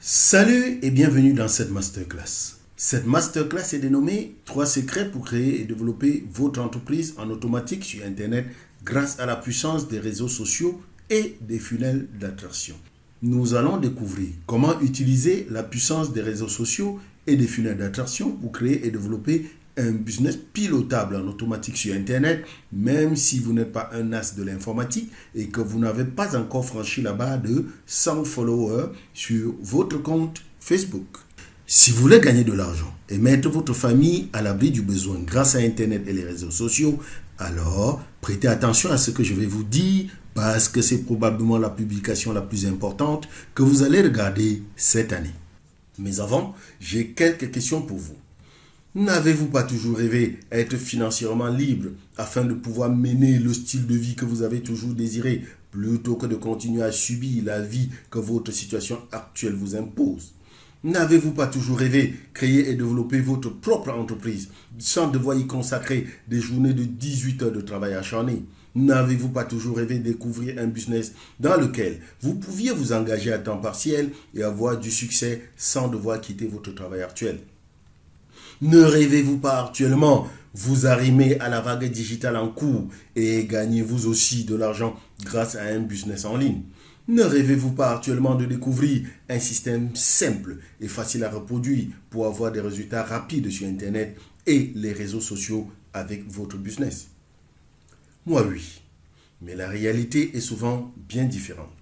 Salut et bienvenue dans cette masterclass. Cette masterclass est dénommée 3 secrets pour créer et développer votre entreprise en automatique sur Internet grâce à la puissance des réseaux sociaux et des funnels d'attraction. Nous allons découvrir comment utiliser la puissance des réseaux sociaux et des funnels d'attraction pour créer et développer un business pilotable en automatique sur Internet, même si vous n'êtes pas un as de l'informatique et que vous n'avez pas encore franchi la barre de 100 followers sur votre compte Facebook. Si vous voulez gagner de l'argent et mettre votre famille à l'abri du besoin grâce à Internet et les réseaux sociaux, alors prêtez attention à ce que je vais vous dire parce que c'est probablement la publication la plus importante que vous allez regarder cette année. Mais avant, j'ai quelques questions pour vous. N'avez-vous pas toujours rêvé être financièrement libre afin de pouvoir mener le style de vie que vous avez toujours désiré plutôt que de continuer à subir la vie que votre situation actuelle vous impose? N'avez-vous pas toujours rêvé créer et développer votre propre entreprise sans devoir y consacrer des journées de 18 heures de travail acharné? N'avez-vous pas toujours rêvé découvrir un business dans lequel vous pouviez vous engager à temps partiel et avoir du succès sans devoir quitter votre travail actuel? Ne rêvez-vous pas actuellement vous arrimer à la vague digitale en cours et gagner vous aussi de l'argent grâce à un business en ligne? Ne rêvez-vous pas actuellement de découvrir un système simple et facile à reproduire pour avoir des résultats rapides sur Internet et les réseaux sociaux avec votre business? Moi oui, mais la réalité est souvent bien différente.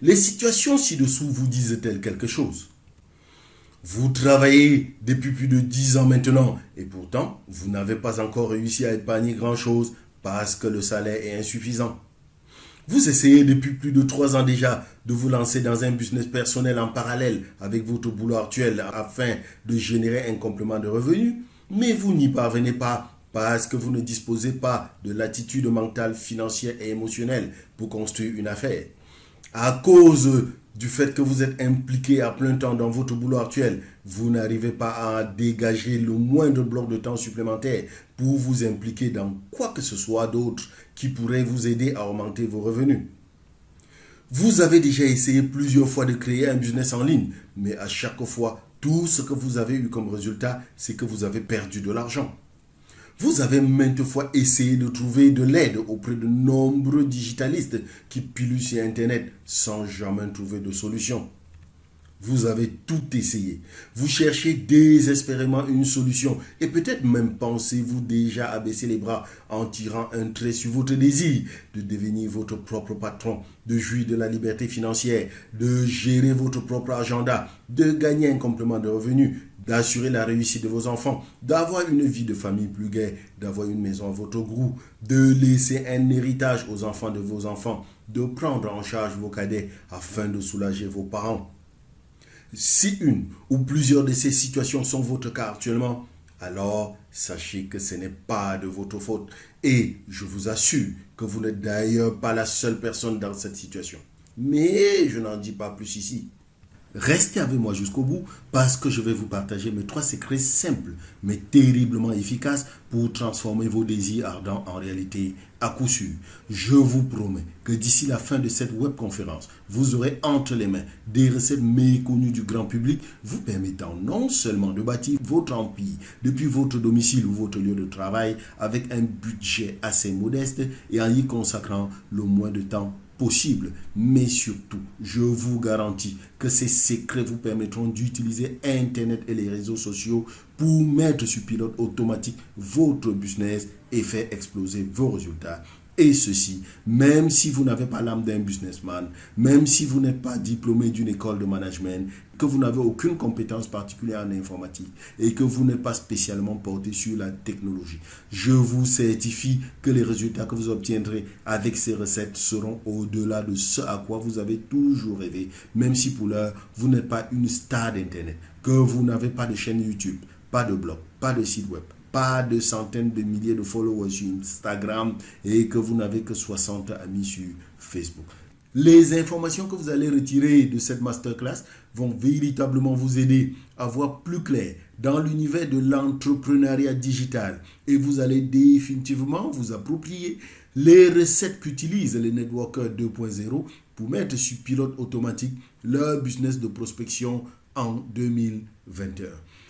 Les situations ci-dessous vous disent-elles quelque chose? Vous travaillez depuis plus de 10 ans maintenant et pourtant, vous n'avez pas encore réussi à épargner grand-chose parce que le salaire est insuffisant. Vous essayez depuis plus de 3 ans déjà de vous lancer dans un business personnel en parallèle avec votre boulot actuel afin de générer un complément de revenus, mais vous n'y parvenez pas parce que vous ne disposez pas de l'attitude mentale, financière et émotionnelle pour construire une affaire. À cause du fait que vous êtes impliqué à plein temps dans votre boulot actuel, vous n'arrivez pas à dégager le moindre bloc de temps supplémentaire pour vous impliquer dans quoi que ce soit d'autre qui pourrait vous aider à augmenter vos revenus. Vous avez déjà essayé plusieurs fois de créer un business en ligne, mais à chaque fois, tout ce que vous avez eu comme résultat, c'est que vous avez perdu de l'argent. Vous avez maintes fois essayé de trouver de l'aide auprès de nombreux digitalistes qui pilulent sur Internet sans jamais trouver de solution. Vous avez tout essayé. Vous cherchez désespérément une solution et peut-être même pensez-vous déjà à baisser les bras en tirant un trait sur votre désir de devenir votre propre patron, de jouir de la liberté financière, de gérer votre propre agenda, de gagner un complément de revenus, d'assurer la réussite de vos enfants, d'avoir une vie de famille plus gaie, d'avoir une maison à votre goût, de laisser un héritage aux enfants de vos enfants, de prendre en charge vos cadets afin de soulager vos parents. Si une ou plusieurs de ces situations sont votre cas actuellement, alors sachez que ce n'est pas de votre faute. Et je vous assure que vous n'êtes d'ailleurs pas la seule personne dans cette situation. Mais je n'en dis pas plus ici. Restez avec moi jusqu'au bout parce que je vais vous partager mes 3 secrets simples mais terriblement efficaces pour transformer vos désirs ardents en réalité à coup sûr. Je vous promets que d'ici la fin de cette webconférence, vous aurez entre les mains des recettes méconnues du grand public vous permettant non seulement de bâtir votre empire depuis votre domicile ou votre lieu de travail avec un budget assez modeste et en y consacrant le moins de temps possible, mais surtout, je vous garantis que ces secrets vous permettront d'utiliser Internet et les réseaux sociaux pour mettre sur pilote automatique votre business et faire exploser vos résultats. Et ceci, même si vous n'avez pas l'âme d'un businessman, même si vous n'êtes pas diplômé d'une école de management, que vous n'avez aucune compétence particulière en informatique et que vous n'êtes pas spécialement porté sur la technologie. Je vous certifie que les résultats que vous obtiendrez avec ces recettes seront au-delà de ce à quoi vous avez toujours rêvé, même si pour l'heure, vous n'êtes pas une star d'Internet, que vous n'avez pas de chaîne YouTube, pas de blog, pas de site web, pas de centaines de milliers de followers sur Instagram et que vous n'avez que 60 amis sur Facebook. Les informations que vous allez retirer de cette masterclass vont véritablement vous aider à voir plus clair dans l'univers de l'entrepreneuriat digital et vous allez définitivement vous approprier les recettes qu'utilisent les networkers 2.0 pour mettre sur pilote automatique leur business de prospection en 2021.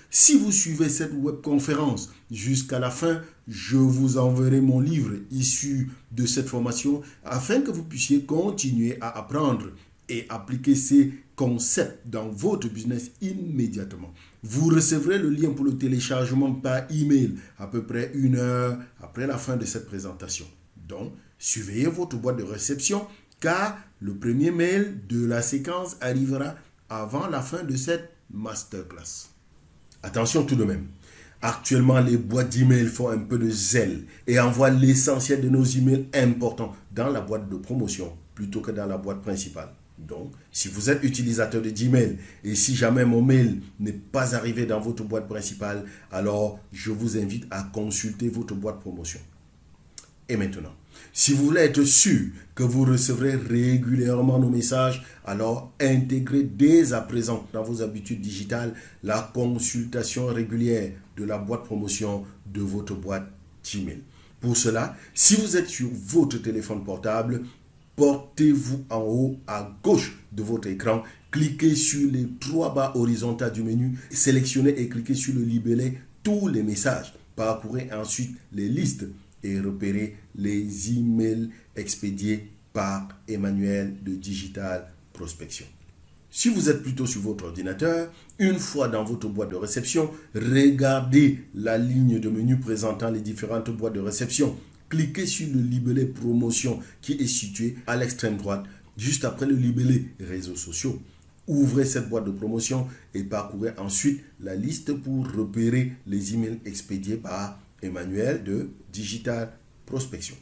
Si vous suivez cette webconférence jusqu'à la fin, je vous enverrai mon livre issu de cette formation afin que vous puissiez continuer à apprendre et appliquer ces concepts dans votre business immédiatement. Vous recevrez le lien pour le téléchargement par email à peu près 1 heure après la fin de cette présentation. Donc, surveillez votre boîte de réception car le premier mail de la séquence arrivera avant la fin de cette masterclass. Attention tout de même, actuellement les boîtes d'email font un peu de zèle et envoient l'essentiel de nos emails importants dans la boîte de promotion plutôt que dans la boîte principale. Donc, si vous êtes utilisateur de Gmail et si jamais mon mail n'est pas arrivé dans votre boîte principale, alors je vous invite à consulter votre boîte promotion. Et maintenant, si vous voulez être sûr que vous recevrez régulièrement nos messages, alors intégrez dès à présent dans vos habitudes digitales la consultation régulière de la boîte promotion de votre boîte Gmail. Pour cela, si vous êtes sur votre téléphone portable, portez-vous en haut à gauche de votre écran, cliquez sur les 3 barres horizontales du menu, sélectionnez et cliquez sur le libellé tous les messages. Parcourez ensuite les listes et repérez les emails expédiés par Emmanuel de Digital Prospection. Si vous êtes plutôt sur votre ordinateur, une fois dans votre boîte de réception, regardez la ligne de menu présentant les différentes boîtes de réception. Cliquez sur le libellé promotion qui est situé à l'extrême droite, juste après le libellé réseaux sociaux. Ouvrez cette boîte de promotion et parcourez ensuite la liste pour repérer les emails expédiés par Emmanuel de Digital Prospection.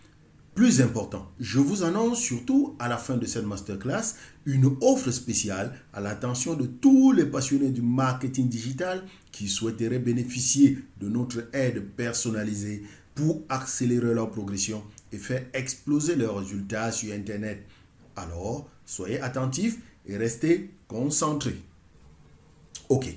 Plus important, je vous annonce surtout à la fin de cette masterclass une offre spéciale à l'attention de tous les passionnés du marketing digital qui souhaiteraient bénéficier de notre aide personnalisée pour accélérer leur progression et faire exploser leurs résultats sur Internet. Alors, soyez attentifs et restez concentrés. Ok,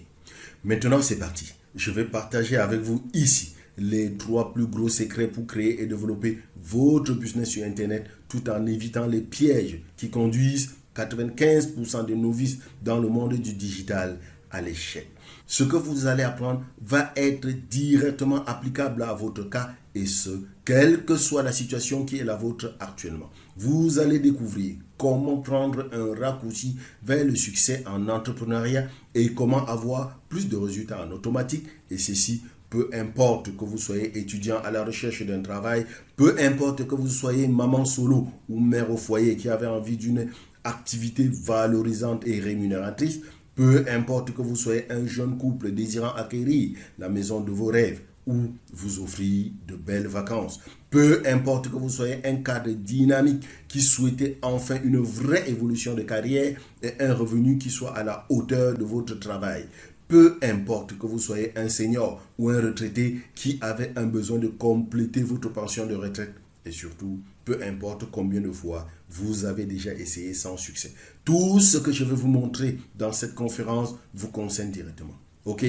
maintenant c'est parti. Je vais partager avec vous ici les 3 plus gros secrets pour créer et développer votre business sur Internet tout en évitant les pièges qui conduisent 95% des novices dans le monde du digital à l'échec. Ce que vous allez apprendre va être directement applicable à votre cas et ce, quelle que soit la situation qui est la vôtre actuellement. Vous allez découvrir comment prendre un raccourci vers le succès en entrepreneuriat et comment avoir plus de résultats en automatique et ceci peu importe que vous soyez étudiant à la recherche d'un travail, peu importe que vous soyez maman solo ou mère au foyer qui avait envie d'une activité valorisante et rémunératrice, peu importe que vous soyez un jeune couple désirant acquérir la maison de vos rêves ou vous offrir de belles vacances, peu importe que vous soyez un cadre dynamique qui souhaitait enfin une vraie évolution de carrière et un revenu qui soit à la hauteur de votre travail. Peu importe que vous soyez un senior ou un retraité qui avait un besoin de compléter votre pension de retraite. Et surtout, peu importe combien de fois vous avez déjà essayé sans succès. Tout ce que je vais vous montrer dans cette conférence vous concerne directement. Ok?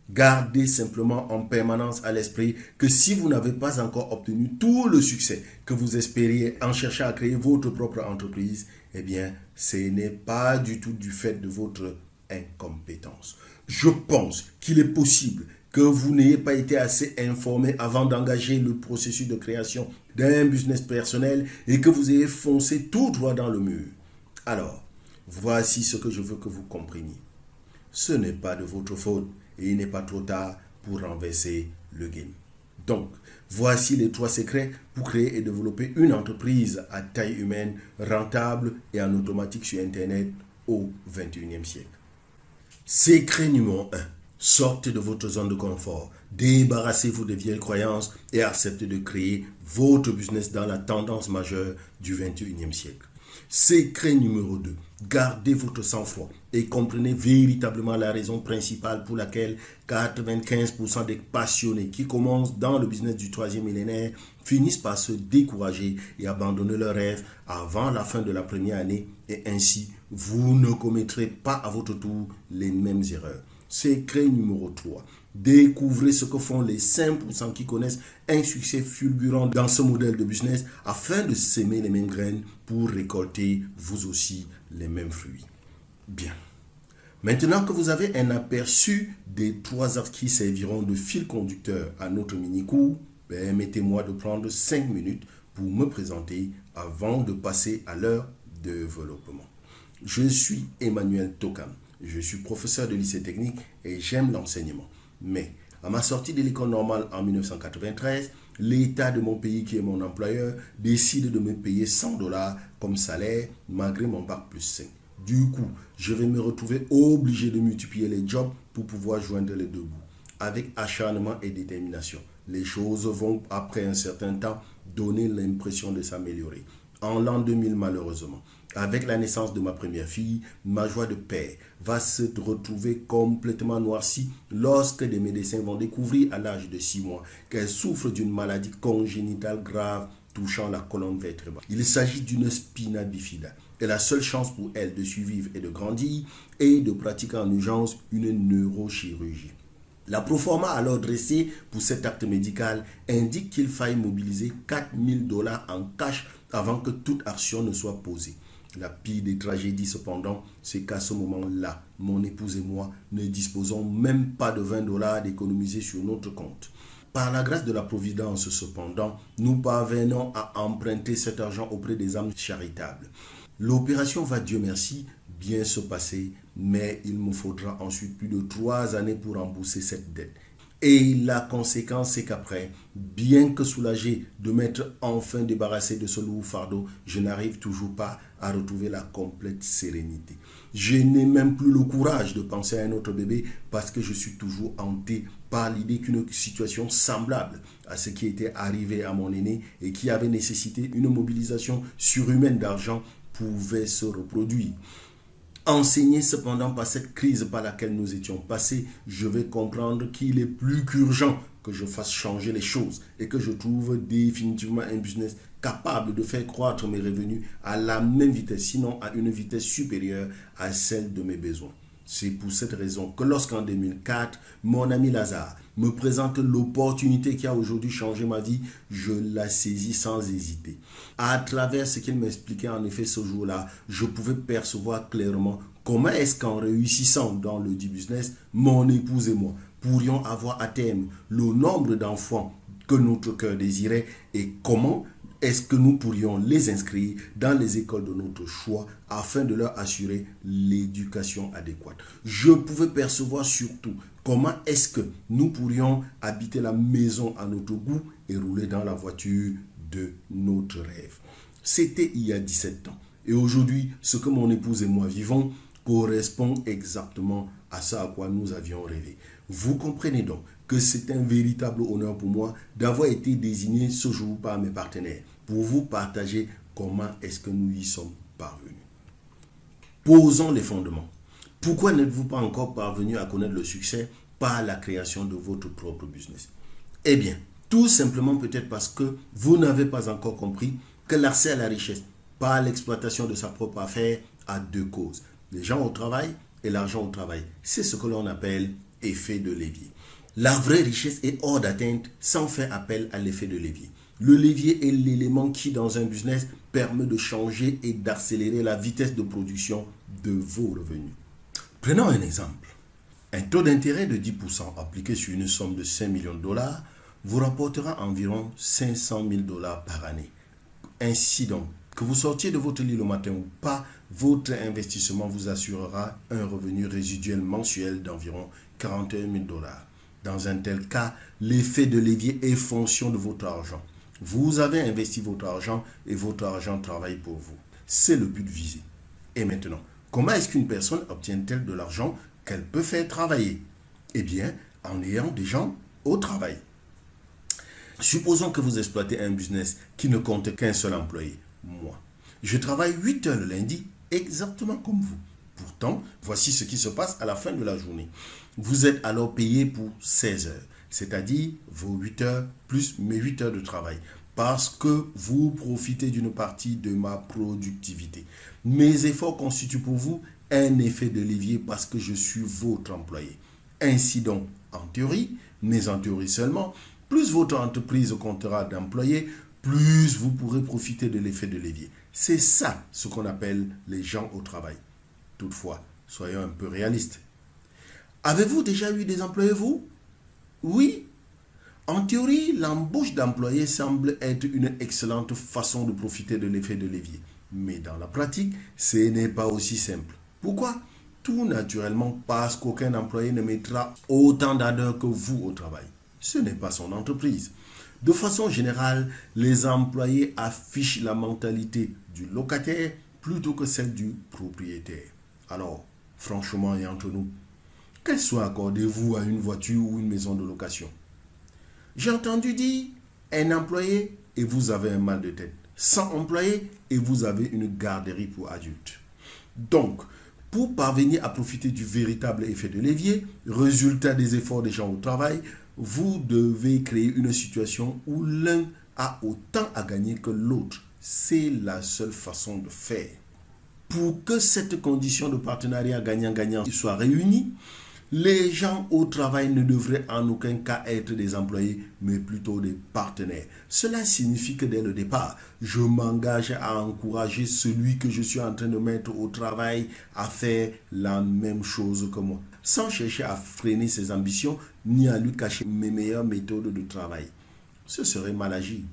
Gardez simplement en permanence à l'esprit que si vous n'avez pas encore obtenu tout le succès que vous espériez en cherchant à créer votre propre entreprise, eh bien, ce n'est pas du tout du fait de votre incompétence. Je pense qu'il est possible que vous n'ayez pas été assez informé avant d'engager le processus de création d'un business personnel et que vous ayez foncé tout droit dans le mur. Alors, voici ce que je veux que vous compreniez. Ce n'est pas de votre faute et il n'est pas trop tard pour renverser le game. Donc, voici les 3 secrets pour créer et développer une entreprise à taille humaine, rentable et en automatique sur Internet au XXIe siècle. Secret numéro 1. Sortez de votre zone de confort, débarrassez-vous des vieilles croyances et acceptez de créer votre business dans la tendance majeure du XXIe siècle. Secret numéro 2. Gardez votre sang-froid et comprenez véritablement la raison principale pour laquelle 95% des passionnés qui commencent dans le business du 3e millénaire finissent par se décourager et abandonner leurs rêves avant la fin de la première année et ainsi vous ne commettrez pas à votre tour les mêmes erreurs. Secret numéro 3. Découvrez ce que font les 5% qui connaissent un succès fulgurant dans ce modèle de business afin de s'aimer les mêmes graines pour récolter vous aussi les mêmes fruits. Bien. Maintenant que vous avez un aperçu des 3 actes qui serviront de fil conducteur à notre mini-cours, permettez-moi de prendre 5 minutes pour me présenter avant de passer à leur développement. Je suis Emmanuel Tokam. Je suis professeur de lycée technique et j'aime l'enseignement. Mais à ma sortie de l'école normale en 1993, l'État de mon pays, qui est mon employeur, décide de me payer $100 comme salaire malgré mon bac plus 5. Du coup, je vais me retrouver obligé de multiplier les jobs pour pouvoir joindre les deux bouts. Avec acharnement et détermination, les choses vont, après un certain temps, donner l'impression de s'améliorer. En l'an 2000, malheureusement, avec la naissance de ma première fille, ma joie de père va se retrouver complètement noircie lorsque des médecins vont découvrir à l'âge de 6 mois qu'elle souffre d'une maladie congénitale grave touchant la colonne vertébrale. Il s'agit d'une spina bifida. Et la seule chance pour elle de survivre et de grandir est de pratiquer en urgence une neurochirurgie. La proforma alors dressée pour cet acte médical indique qu'il faille mobiliser $4000 en cash avant que toute action ne soit posée. La pire des tragédies cependant, c'est qu'à ce moment-là, mon épouse et moi ne disposons même pas de $20 d'économiser sur notre compte. Par la grâce de la Providence cependant, nous parvenons à emprunter cet argent auprès des âmes charitables. L'opération va, Dieu merci, bien se passer, mais il me faudra ensuite plus de 3 années pour rembourser cette dette. Et la conséquence, c'est qu'après, bien que soulagé de m'être enfin débarrassé de ce lourd fardeau, je n'arrive toujours pas à retrouver la complète sérénité. Je n'ai même plus le courage de penser à un autre bébé parce que je suis toujours hanté par l'idée qu'une situation semblable à ce qui était arrivé à mon aîné et qui avait nécessité une mobilisation surhumaine d'argent pouvait se reproduire. Enseigné cependant par cette crise par laquelle nous étions passés, je vais comprendre qu'il est plus qu'urgent que je fasse changer les choses et que je trouve définitivement un business capable de faire croître mes revenus à la même vitesse, sinon à une vitesse supérieure à celle de mes besoins. C'est pour cette raison que lorsqu'en 2004, mon ami Lazare me présente l'opportunité qui a aujourd'hui changé ma vie, je la saisis sans hésiter. À travers ce qu'il m'expliquait en effet ce jour-là, je pouvais percevoir clairement comment est-ce qu'en réussissant dans le dit business, mon épouse et moi pourrions avoir à terme le nombre d'enfants que notre cœur désirait et comment est-ce que nous pourrions les inscrire dans les écoles de notre choix afin de leur assurer l'éducation adéquate. Je pouvais percevoir surtout comment est-ce que nous pourrions habiter la maison à notre goût et rouler dans la voiture de notre rêve. C'était il y a 17 ans. Et aujourd'hui, ce que mon épouse et moi vivons correspond exactement à ce à quoi nous avions rêvé. Vous comprenez donc que c'est un véritable honneur pour moi d'avoir été désigné ce jour par mes partenaires pour vous partager comment est-ce que nous y sommes parvenus. Posons les fondements. Pourquoi n'êtes-vous pas encore parvenu à connaître le succès par la création de votre propre business? Eh bien, tout simplement peut-être parce que vous n'avez pas encore compris que l'accès à la richesse par l'exploitation de sa propre affaire a 2 causes. Les gens au travail et l'argent au travail. C'est ce que l'on appelle effet de levier. La vraie richesse est hors d'atteinte sans faire appel à l'effet de levier. Le levier est l'élément qui, dans un business, permet de changer et d'accélérer la vitesse de production de vos revenus. Prenons un exemple. Un taux d'intérêt de 10% appliqué sur une somme de $5 millions vous rapportera environ $500 000 par année. Ainsi donc, que vous sortiez de votre lit le matin ou pas, votre investissement vous assurera un revenu résiduel mensuel d'environ $41 000. Dans un tel cas, l'effet de levier est fonction de votre argent. Vous avez investi votre argent et votre argent travaille pour vous. C'est le but visé. Et maintenant, comment est-ce qu'une personne obtient-elle de l'argent qu'elle peut faire travailler? Eh bien, en ayant des gens au travail. Supposons que vous exploitez un business qui ne compte qu'un seul employé, moi. Je travaille 8 heures le lundi, exactement comme vous. Pourtant, voici ce qui se passe à la fin de la journée. Vous êtes alors payé pour 16 heures, c'est-à-dire vos 8 heures plus mes 8 heures de travail, parce que vous profitez d'une partie de ma productivité. Mes efforts constituent pour vous un effet de levier parce que je suis votre employé. Ainsi donc, en théorie, mais en théorie seulement, plus votre entreprise comptera d'employés, plus vous pourrez profiter de l'effet de levier. C'est ça ce qu'on appelle les gens au travail. Toutefois, soyons un peu réalistes. Avez-vous déjà eu des employés, vous? Oui. En théorie, l'embauche d'employés semble être une excellente façon de profiter de l'effet de levier. Mais dans la pratique, ce n'est pas aussi simple. Pourquoi? Tout naturellement parce qu'aucun employé ne mettra autant d'ardeur que vous au travail. Ce n'est pas son entreprise. De façon générale, les employés affichent la mentalité du locataire plutôt que celle du propriétaire. Alors, franchement et entre nous, quel soin accordez-vous à une voiture ou une maison de location? J'ai entendu dire un employé et vous avez un mal de tête. 100 employés et vous avez une garderie pour adultes. Donc, pour parvenir à profiter du véritable effet de levier, résultat des efforts des gens au travail, vous devez créer une situation où l'un a autant à gagner que l'autre. C'est la seule façon de faire. Pour que cette condition de partenariat gagnant-gagnant soit réunie, les gens au travail ne devraient en aucun cas être des employés, mais plutôt des partenaires. Cela signifie que dès le départ, je m'engage à encourager celui que je suis en train de mettre au travail à faire la même chose que moi, sans chercher à freiner ses ambitions ni à lui cacher mes meilleures méthodes de travail. Ce serait mal agi.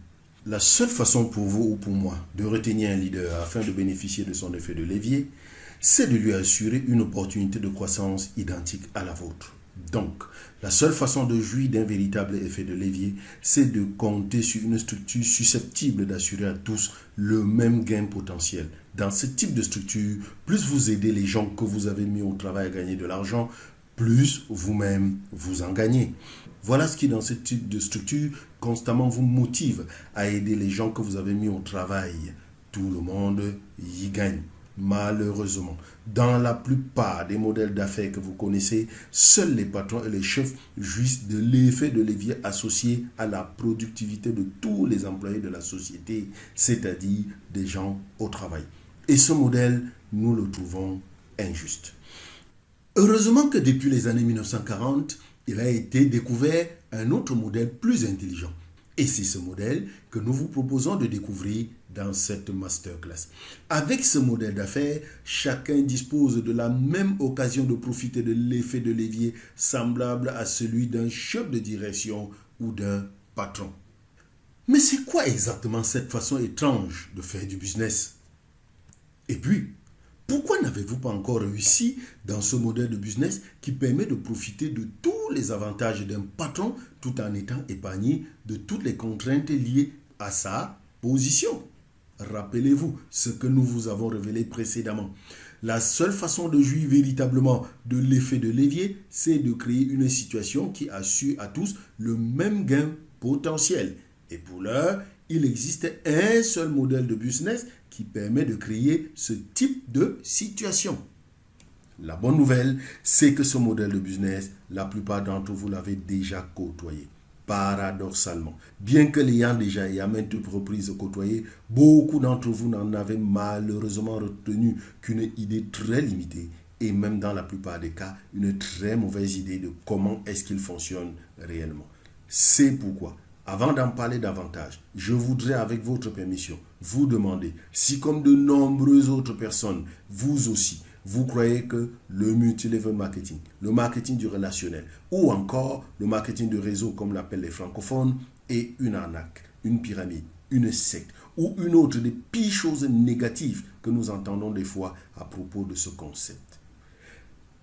La seule façon pour vous ou pour moi de retenir un leader afin de bénéficier de son effet de levier, c'est de lui assurer une opportunité de croissance identique à la vôtre. Donc, la seule façon de jouir d'un véritable effet de levier, c'est de compter sur une structure susceptible d'assurer à tous le même gain potentiel. Dans ce type de structure, plus vous aidez les gens que vous avez mis au travail à gagner de l'argent, plus vous-même vous en gagnez. Voilà ce qui, dans ce type de structure, constamment vous motive à aider les gens que vous avez mis au travail. Tout le monde y gagne. Malheureusement, dans la plupart des modèles d'affaires que vous connaissez, seuls les patrons et les chefs jouissent de l'effet de levier associé à la productivité de tous les employés de la société, c'est-à-dire des gens au travail. Et ce modèle, nous le trouvons injuste. Heureusement que depuis les années 1940, il a été découvert un autre modèle plus intelligent. Et c'est ce modèle que nous vous proposons de découvrir dans cette masterclass. Avec ce modèle d'affaires, chacun dispose de la même occasion de profiter de l'effet de levier semblable à celui d'un chef de direction ou d'un patron. Mais c'est quoi exactement cette façon étrange de faire du business? Et puis, pourquoi n'avez-vous pas encore réussi dans ce modèle de business qui permet de profiter de tous les avantages d'un patron tout en étant épargné de toutes les contraintes liées à sa position? Rappelez-vous ce que nous vous avons révélé précédemment. La seule façon de jouir véritablement de l'effet de levier, c'est de créer une situation qui assure à tous le même gain potentiel. Et pour l'heure, il existe un seul modèle de business qui permet de créer ce type de situation. La bonne nouvelle, c'est que ce modèle de business, la plupart d'entre vous l'avez déjà côtoyé. Paradoxalement, bien que l'ayant déjà et à maintes reprises côtoyé, beaucoup d'entre vous n'en avez malheureusement retenu qu'une idée très limitée et même dans la plupart des cas, une très mauvaise idée de comment est-ce qu'il fonctionne réellement. C'est pourquoi, avant d'en parler davantage, je voudrais, avec votre permission, vous demander si, comme de nombreuses autres personnes, vous aussi, vous croyez que le multilevel marketing, le marketing du relationnel ou encore le marketing de réseau, comme l'appellent les francophones, est une arnaque, une pyramide, une secte ou une autre des pires choses négatives que nous entendons des fois à propos de ce concept.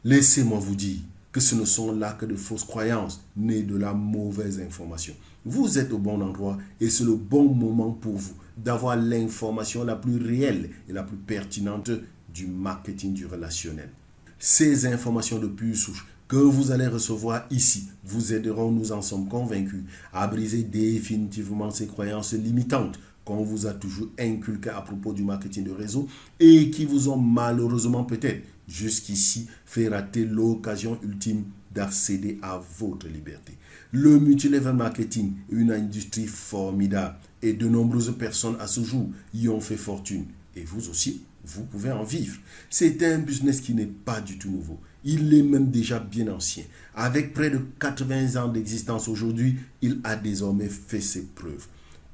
Laissez-moi vous dire que ce ne sont là que de fausses croyances nées de la mauvaise information. Vous êtes au bon endroit et c'est le bon moment pour vous d'avoir l'information la plus réelle et la plus pertinente du marketing du relationnel. Ces informations de pure souche que vous allez recevoir ici vous aideront, nous en sommes convaincus, à briser définitivement ces croyances limitantes qu'on vous a toujours inculquées à propos du marketing de réseau et qui vous ont malheureusement peut-être jusqu'ici fait rater l'occasion ultime d'accéder à votre liberté. Le multilevel marketing est une industrie formidable et de nombreuses personnes à ce jour y ont fait fortune. Et vous aussi, vous pouvez en vivre. C'est un business qui n'est pas du tout nouveau. Il est même déjà bien ancien. Avec près de 80 ans d'existence aujourd'hui, il a désormais fait ses preuves.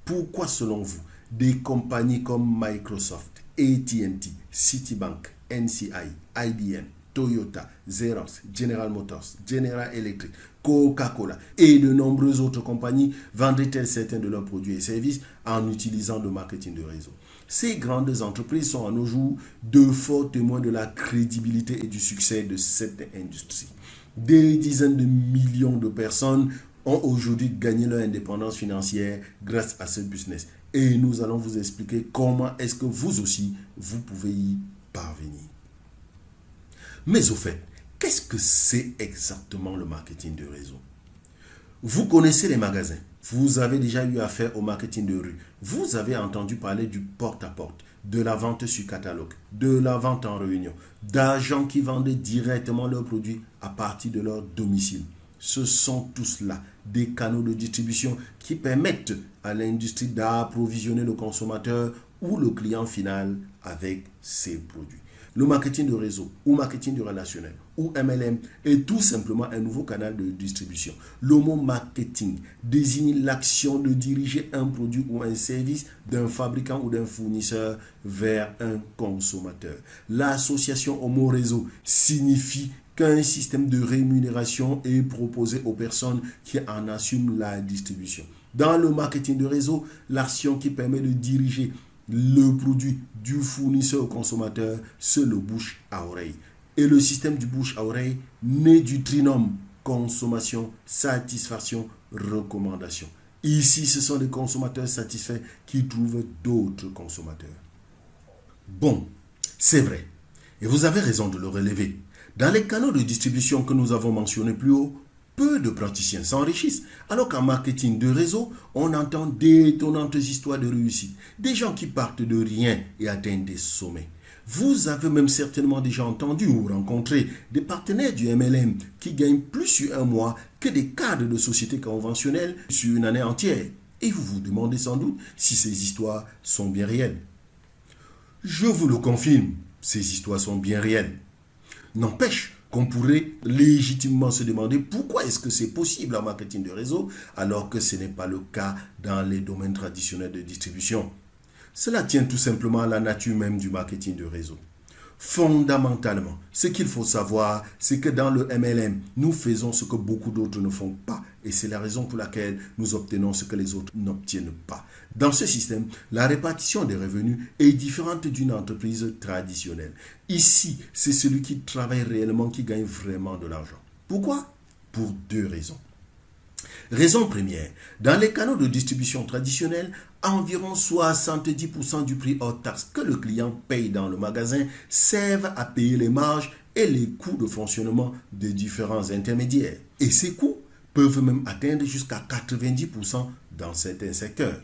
Pourquoi, selon vous, des compagnies comme Microsoft, AT&T, Citibank, NCI, IBM, Toyota, Xerox, General Motors, General Electric, Coca-Cola et de nombreuses autres compagnies vendraient-elles certains de leurs produits et services en utilisant le marketing de réseau? Ces grandes entreprises sont à nos jours de forts témoins de la crédibilité et du succès de cette industrie. Des dizaines de millions de personnes ont aujourd'hui gagné leur indépendance financière grâce à ce business. Et nous allons vous expliquer comment est-ce que vous aussi, vous pouvez y parvenir. Mais au fait, qu'est-ce que c'est exactement le marketing de réseau? Vous connaissez les magasins. Vous avez déjà eu affaire au marketing de rue. Vous avez entendu parler du porte-à-porte, de la vente sur catalogue, de la vente en réunion, d'agents qui vendaient directement leurs produits à partir de leur domicile. Ce sont tous là des canaux de distribution qui permettent à l'industrie d'approvisionner le consommateur ou le client final avec ses produits. Le marketing de réseau ou marketing du relationnel ou MLM est tout simplement un nouveau canal de distribution. Le mot marketing désigne l'action de diriger un produit ou un service d'un fabricant ou d'un fournisseur vers un consommateur. L'association au mot réseau signifie qu'un système de rémunération est proposé aux personnes qui en assument la distribution. Dans le marketing de réseau, l'action qui permet de diriger le produit du fournisseur au consommateur, c'est le bouche à oreille. Et le système du bouche à oreille naît du trinôme consommation, satisfaction, recommandation. Ici, ce sont les consommateurs satisfaits qui trouvent d'autres consommateurs. Bon, c'est vrai. Et vous avez raison de le relever. Dans les canaux de distribution que nous avons mentionnés plus haut, peu de praticiens s'enrichissent, alors qu'en marketing de réseau, on entend d'étonnantes histoires de réussite. Des gens qui partent de rien et atteignent des sommets. Vous avez même certainement déjà entendu ou rencontré des partenaires du MLM qui gagnent plus sur un mois que des cadres de sociétés conventionnelles sur une année entière. Et vous vous demandez sans doute si ces histoires sont bien réelles. Je vous le confirme, ces histoires sont bien réelles. N'empêche qu'on pourrait légitimement se demander pourquoi est-ce que c'est possible en marketing de réseau alors que ce n'est pas le cas dans les domaines traditionnels de distribution. Cela tient tout simplement à la nature même du marketing de réseau. Fondamentalement, ce qu'il faut savoir, c'est que dans le MLM, nous faisons ce que beaucoup d'autres ne font pas. Et c'est la raison pour laquelle nous obtenons ce que les autres n'obtiennent pas. Dans ce système, la répartition des revenus est différente d'une entreprise traditionnelle. Ici, c'est celui qui travaille réellement qui gagne vraiment de l'argent. Pourquoi? Pour deux raisons. Raison première, dans les canaux de distribution traditionnels, environ 70% du prix hors taxe que le client paye dans le magasin servent à payer les marges et les coûts de fonctionnement des différents intermédiaires. Et ces coûts peuvent même atteindre jusqu'à 90% dans certains secteurs.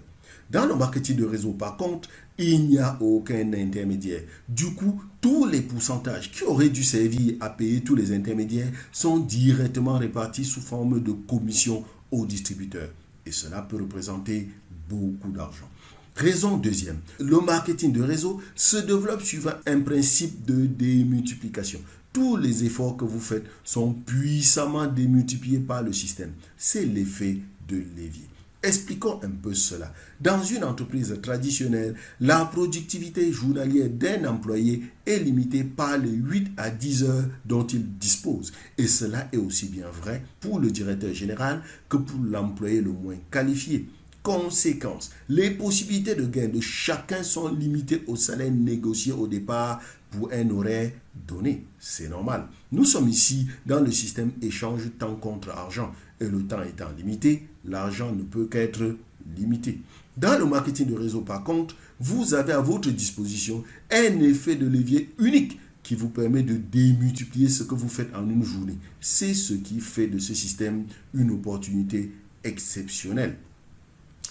Dans le marketing de réseau, par contre, il n'y a aucun intermédiaire. Du coup, tous les pourcentages qui auraient dû servir à payer tous les intermédiaires sont directement répartis sous forme de commission aux distributeurs. Et cela peut représenter beaucoup d'argent. Raison deuxième, le marketing de réseau se développe suivant un principe de démultiplication. Tous les efforts que vous faites sont puissamment démultipliés par le système. C'est l'effet de levier. Expliquons un peu cela. Dans une entreprise traditionnelle, la productivité journalière d'un employé est limitée par les 8 à 10 heures dont il dispose. Et cela est aussi bien vrai pour le directeur général que pour l'employé le moins qualifié. Conséquence, les possibilités de gain de chacun sont limitées au salaire négocié au départ pour un horaire donné. C'est normal. Nous sommes ici dans le système échange temps contre argent. Et le temps étant limité, l'argent ne peut qu'être limité. Dans le marketing de réseau, par contre, vous avez à votre disposition un effet de levier unique qui vous permet de démultiplier ce que vous faites en une journée. C'est ce qui fait de ce système une opportunité exceptionnelle.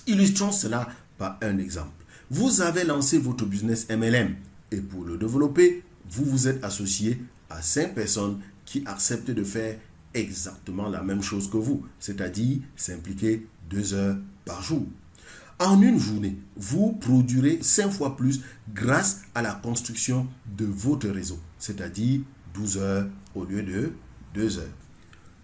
Illustrons cela par un exemple. Vous avez lancé votre business MLM et pour le développer, vous vous êtes associé à 5 personnes qui acceptent de faire exactement la même chose que vous, c'est-à-dire s'impliquer 2 heures par jour. En une journée, vous produirez 5 fois plus grâce à la construction de votre réseau, c'est-à-dire 12 heures au lieu de 2 heures.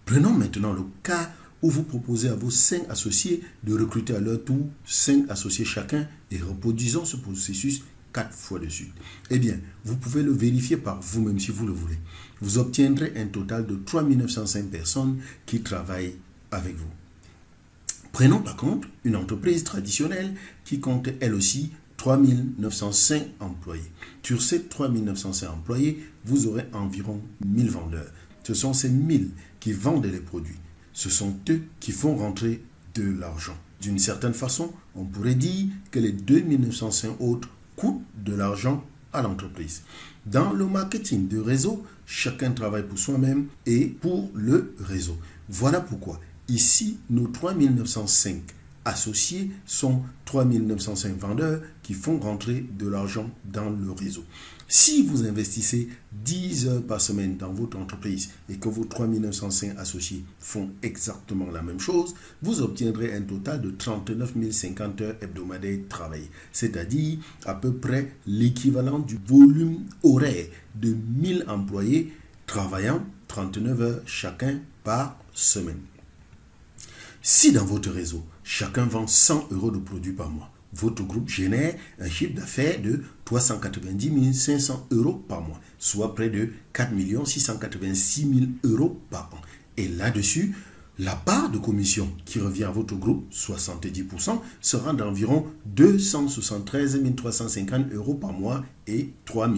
Prenons maintenant le cas où vous proposez à vos 5 associés de recruter à leur tour 5 associés chacun et reproduisons ce processus 4 fois de suite. Eh bien, vous pouvez le vérifier par vous-même si vous le voulez. Vous obtiendrez un total de 3905 personnes qui travaillent avec vous. Prenons par contre une entreprise traditionnelle qui compte elle aussi 3905 employés. Sur ces 3905 employés, vous aurez environ 1000 vendeurs. Ce sont ces 1000 qui vendent les produits. Ce sont eux qui font rentrer de l'argent. D'une certaine façon, on pourrait dire que les 2905 autres coûtent de l'argent à l'entreprise. Dans le marketing de réseau, chacun travaille pour soi-même et pour le réseau. Voilà pourquoi ici, nos 3905 associés sont 3905 vendeurs qui font rentrer de l'argent dans le réseau. Si vous investissez 10 heures par semaine dans votre entreprise et que vos 3905 associés font exactement la même chose, vous obtiendrez un total de 39 050 heures hebdomadaires travaillées, c'est-à-dire à peu près l'équivalent du volume horaire de 1000 employés travaillant 39 heures chacun par semaine. Si dans votre réseau, chacun vend 100 euros de produits par mois, votre groupe génère un chiffre d'affaires de 390 500 euros par mois, soit près de 4 686 000 euros par an. Et là-dessus, la part de commission qui revient à votre groupe, 70%, sera d'environ 273 350 euros par mois et 3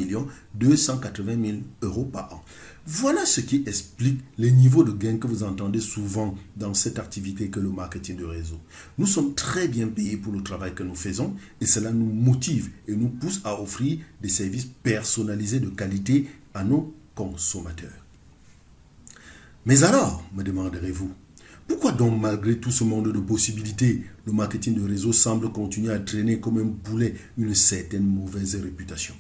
280 000 euros par an. Voilà ce qui explique les niveaux de gains que vous entendez souvent dans cette activité que le marketing de réseau. Nous sommes très bien payés pour le travail que nous faisons et cela nous motive et nous pousse à offrir des services personnalisés de qualité à nos consommateurs. Mais alors, me demanderez-vous, pourquoi donc malgré tout ce monde de possibilités, le marketing de réseau semble continuer à traîner comme un boulet une certaine mauvaise réputation?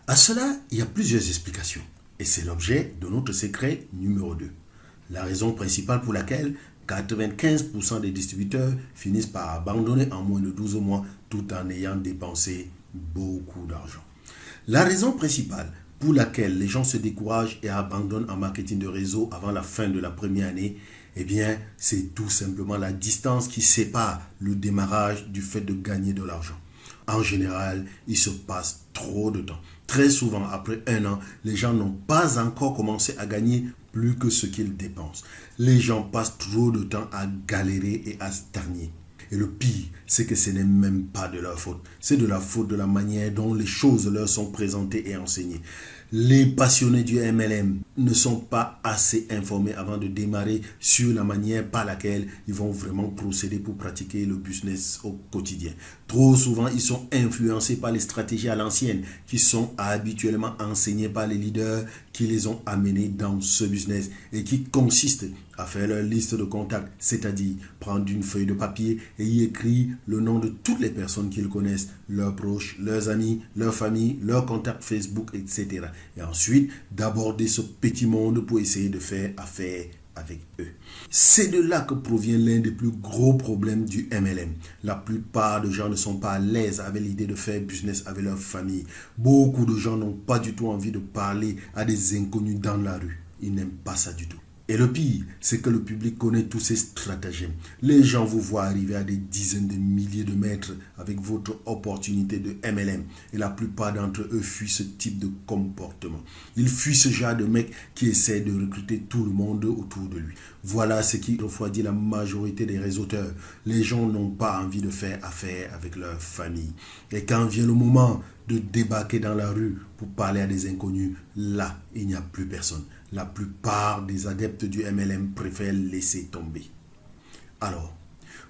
À cela, il y a plusieurs explications. Et c'est l'objet de notre secret numéro 2. La raison principale pour laquelle 95% des distributeurs finissent par abandonner en moins de 12 mois tout en ayant dépensé beaucoup d'argent. La raison principale pour laquelle les gens se découragent et abandonnent en marketing de réseau avant la fin de la première année, eh bien, c'est tout simplement la distance qui sépare le démarrage du fait de gagner de l'argent. En général, il se passe trop de temps. Très souvent, après 1 an, les gens n'ont pas encore commencé à gagner plus que ce qu'ils dépensent. Les gens passent trop de temps à galérer et à stagner. Et le pire, c'est que ce n'est même pas de leur faute. C'est de la faute de la manière dont les choses leur sont présentées et enseignées. Les passionnés du MLM ne sont pas assez informés avant de démarrer sur la manière par laquelle ils vont vraiment procéder pour pratiquer le business au quotidien. Trop souvent, ils sont influencés par les stratégies à l'ancienne qui sont habituellement enseignées par les leaders qui les ont amenés dans ce business et qui consistent à faire leur liste de contacts, c'est-à-dire prendre une feuille de papier et y écrire le nom de toutes les personnes qu'ils connaissent, leurs proches, leurs amis, leur famille, leurs contacts Facebook, etc. Et ensuite, d'aborder ce petit monde pour essayer de faire affaire avec eux. C'est de là que provient l'un des plus gros problèmes du MLM. La plupart des gens ne sont pas à l'aise avec l'idée de faire business avec leur famille. Beaucoup de gens n'ont pas du tout envie de parler à des inconnus dans la rue. Ils n'aiment pas ça du tout. Et le pire, c'est que le public connaît tous ces stratagèmes. Les gens vous voient arriver à des dizaines de milliers de mètres avec votre opportunité de MLM. Et la plupart d'entre eux fuient ce type de comportement. Ils fuient ce genre de mec qui essaie de recruter tout le monde autour de lui. Voilà ce qui refroidit la majorité des réseauteurs. Les gens n'ont pas envie de faire affaire avec leur famille. Et quand vient le moment de débarquer dans la rue pour parler à des inconnus, là, il n'y a plus personne. La plupart des adeptes du MLM préfèrent laisser tomber. Alors,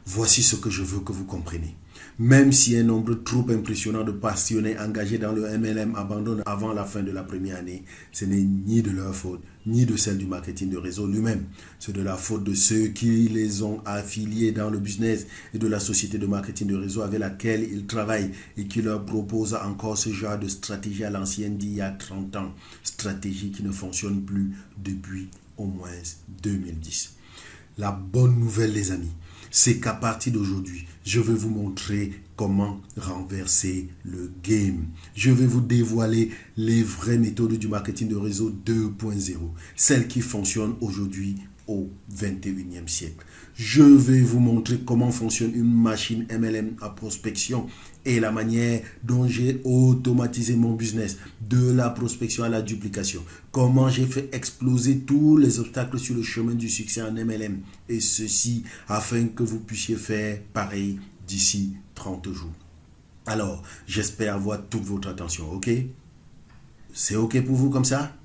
voici ce que je veux que vous compreniez. Même si un nombre trop impressionnant de passionnés engagés dans le MLM abandonnent avant la fin de la première année, ce n'est ni de leur faute, ni de celle du marketing de réseau lui-même. C'est de la faute de ceux qui les ont affiliés dans le business et de la société de marketing de réseau avec laquelle ils travaillent et qui leur propose encore ce genre de stratégie à l'ancienne d'il y a 30 ans. Stratégie qui ne fonctionne plus depuis au moins 2010. La bonne nouvelle, les amis, c'est qu'à partir d'aujourd'hui, je vais vous montrer comment renverser le game. Je vais vous dévoiler les vraies méthodes du marketing de réseau 2.0, celles qui fonctionnent aujourd'hui au 21e siècle. Je vais vous montrer comment fonctionne une machine MLM à prospection et la manière dont j'ai automatisé mon business de la prospection à la duplication. Comment j'ai fait exploser tous les obstacles sur le chemin du succès en MLM et ceci afin que vous puissiez faire pareil d'ici 30 jours. Alors, j'espère avoir toute votre attention, ok? C'est ok pour vous comme ça?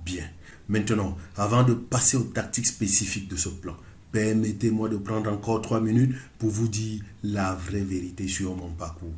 Bien. Maintenant, avant de passer aux tactiques spécifiques de ce plan, permettez-moi de prendre encore 3 minutes pour vous dire la vraie vérité sur mon parcours.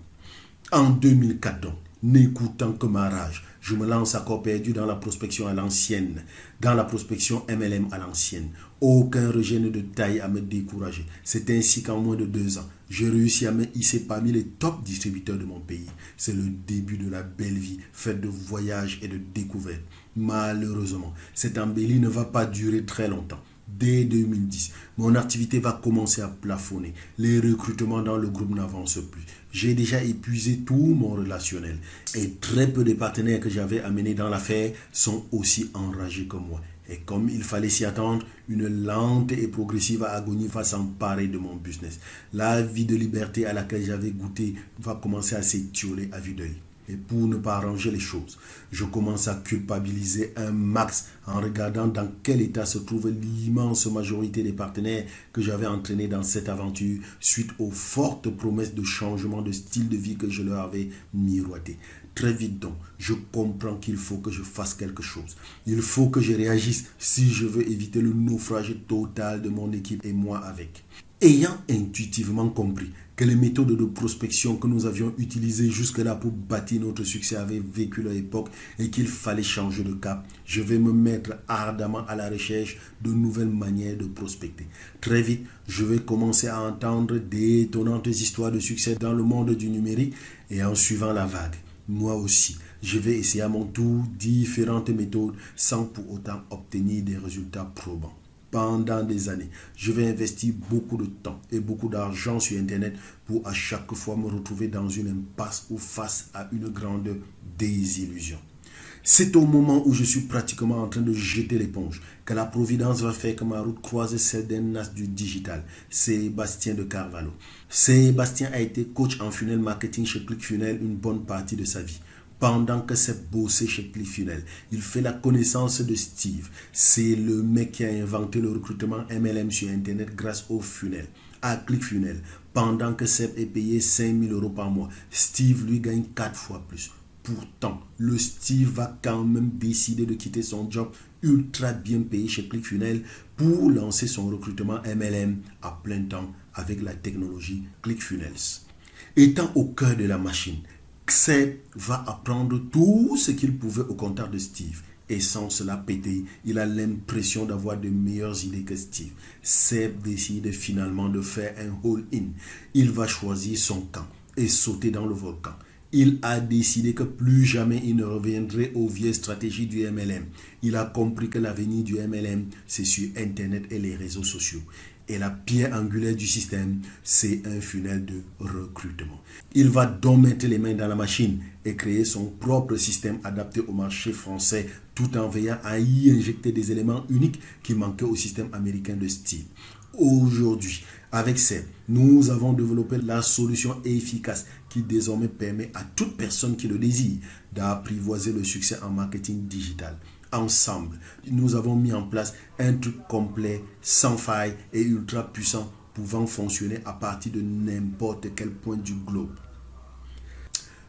En 2004, donc, n'écoutant que ma rage, je me lance à corps perdu dans la prospection à l'ancienne, dans la prospection MLM à l'ancienne. Aucun régime de taille à me décourager. C'est ainsi qu'en moins de 2 ans, j'ai réussi à me hisser parmi les top distributeurs de mon pays. C'est le début de la belle vie, faite de voyages et de découvertes. Malheureusement, cette embellie ne va pas durer très longtemps. Dès 2010, mon activité va commencer à plafonner. Les recrutements dans le groupe n'avancent plus. J'ai déjà épuisé tout mon relationnel. Et très peu de partenaires que j'avais amenés dans l'affaire sont aussi enragés que moi. Et comme il fallait s'y attendre, une lente et progressive agonie va s'emparer de mon business. La vie de liberté à laquelle j'avais goûté va commencer à s'étioler à vue d'œil. Et pour ne pas arranger les choses, je commence à culpabiliser un max en regardant dans quel état se trouve l'immense majorité des partenaires que j'avais entraînés dans cette aventure suite aux fortes promesses de changement de style de vie que je leur avais miroité. Très vite donc, je comprends qu'il faut que je fasse quelque chose. Il faut que je réagisse si je veux éviter le naufrage total de mon équipe et moi avec. Ayant intuitivement compris que les méthodes de prospection que nous avions utilisées jusque-là pour bâtir notre succès avaient vécu leur époque et qu'il fallait changer de cap, je vais me mettre ardemment à la recherche de nouvelles manières de prospecter. Très vite, je vais commencer à entendre d'étonnantes histoires de succès dans le monde du numérique et en suivant la vague. Moi aussi, je vais essayer à mon tour différentes méthodes sans pour autant obtenir des résultats probants. Pendant des années, je vais investir beaucoup de temps et beaucoup d'argent sur Internet pour à chaque fois me retrouver dans une impasse ou face à une grande désillusion. C'est au moment où je suis pratiquement en train de jeter l'éponge que la providence va faire que ma route croise celle d'un as du digital, Sébastien de Carvalho. Sébastien a été coach en funnel marketing chez ClickFunnels une bonne partie de sa vie. Pendant que c'est bossé chez ClickFunnels, il fait la connaissance de Steve. C'est le mec qui a inventé le recrutement MLM sur Internet grâce au funnel. À ClickFunnels, pendant que Seb est payé 5 000 € par mois, Steve lui gagne 4 fois plus. Pourtant, le Steve va quand même décider de quitter son job ultra bien payé chez ClickFunnels pour lancer son recrutement MLM à plein temps avec la technologie ClickFunnels. Étant au cœur de la machine, Seb va apprendre tout ce qu'il pouvait au compteur de Steve. Et sans cela péter, il a l'impression d'avoir de meilleures idées que Steve. Seb décide finalement de faire un all-in. Il va choisir son camp et sauter dans le volcan. Il a décidé que plus jamais il ne reviendrait aux vieilles stratégies du MLM. Il a compris que l'avenir du MLM, c'est sur Internet et les réseaux sociaux. Et la pierre angulaire du système, c'est un funnel de recrutement. Il va donc mettre les mains dans la machine et créer son propre système adapté au marché français tout en veillant à y injecter des éléments uniques qui manquaient au système américain de Steve. Aujourd'hui, avec Seb, nous avons développé la solution efficace qui désormais permet à toute personne qui le désire d'apprivoiser le succès en marketing digital. Ensemble, nous avons mis en place un truc complet, sans faille et ultra puissant pouvant fonctionner à partir de n'importe quel point du globe.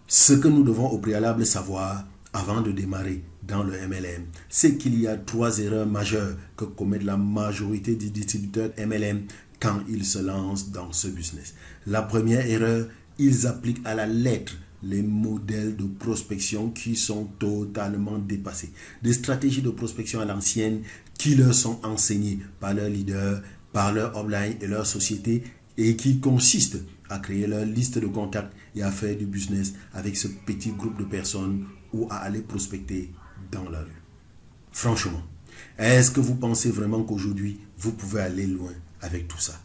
Ce que nous devons au préalable savoir avant de démarrer dans le MLM, c'est qu'il y a 3 erreurs majeures que commettent la majorité des distributeurs MLM quand ils se lancent dans ce business. La première erreur, ils appliquent à la lettre les modèles de prospection qui sont totalement dépassés. Des stratégies de prospection à l'ancienne qui leur sont enseignées par leurs leaders, par leur upline et leur société et qui consistent à créer leur liste de contacts et à faire du business avec ce petit groupe de personnes ou à aller prospecter dans la rue. Franchement, est-ce que vous pensez vraiment qu'aujourd'hui, vous pouvez aller loin avec tout ça?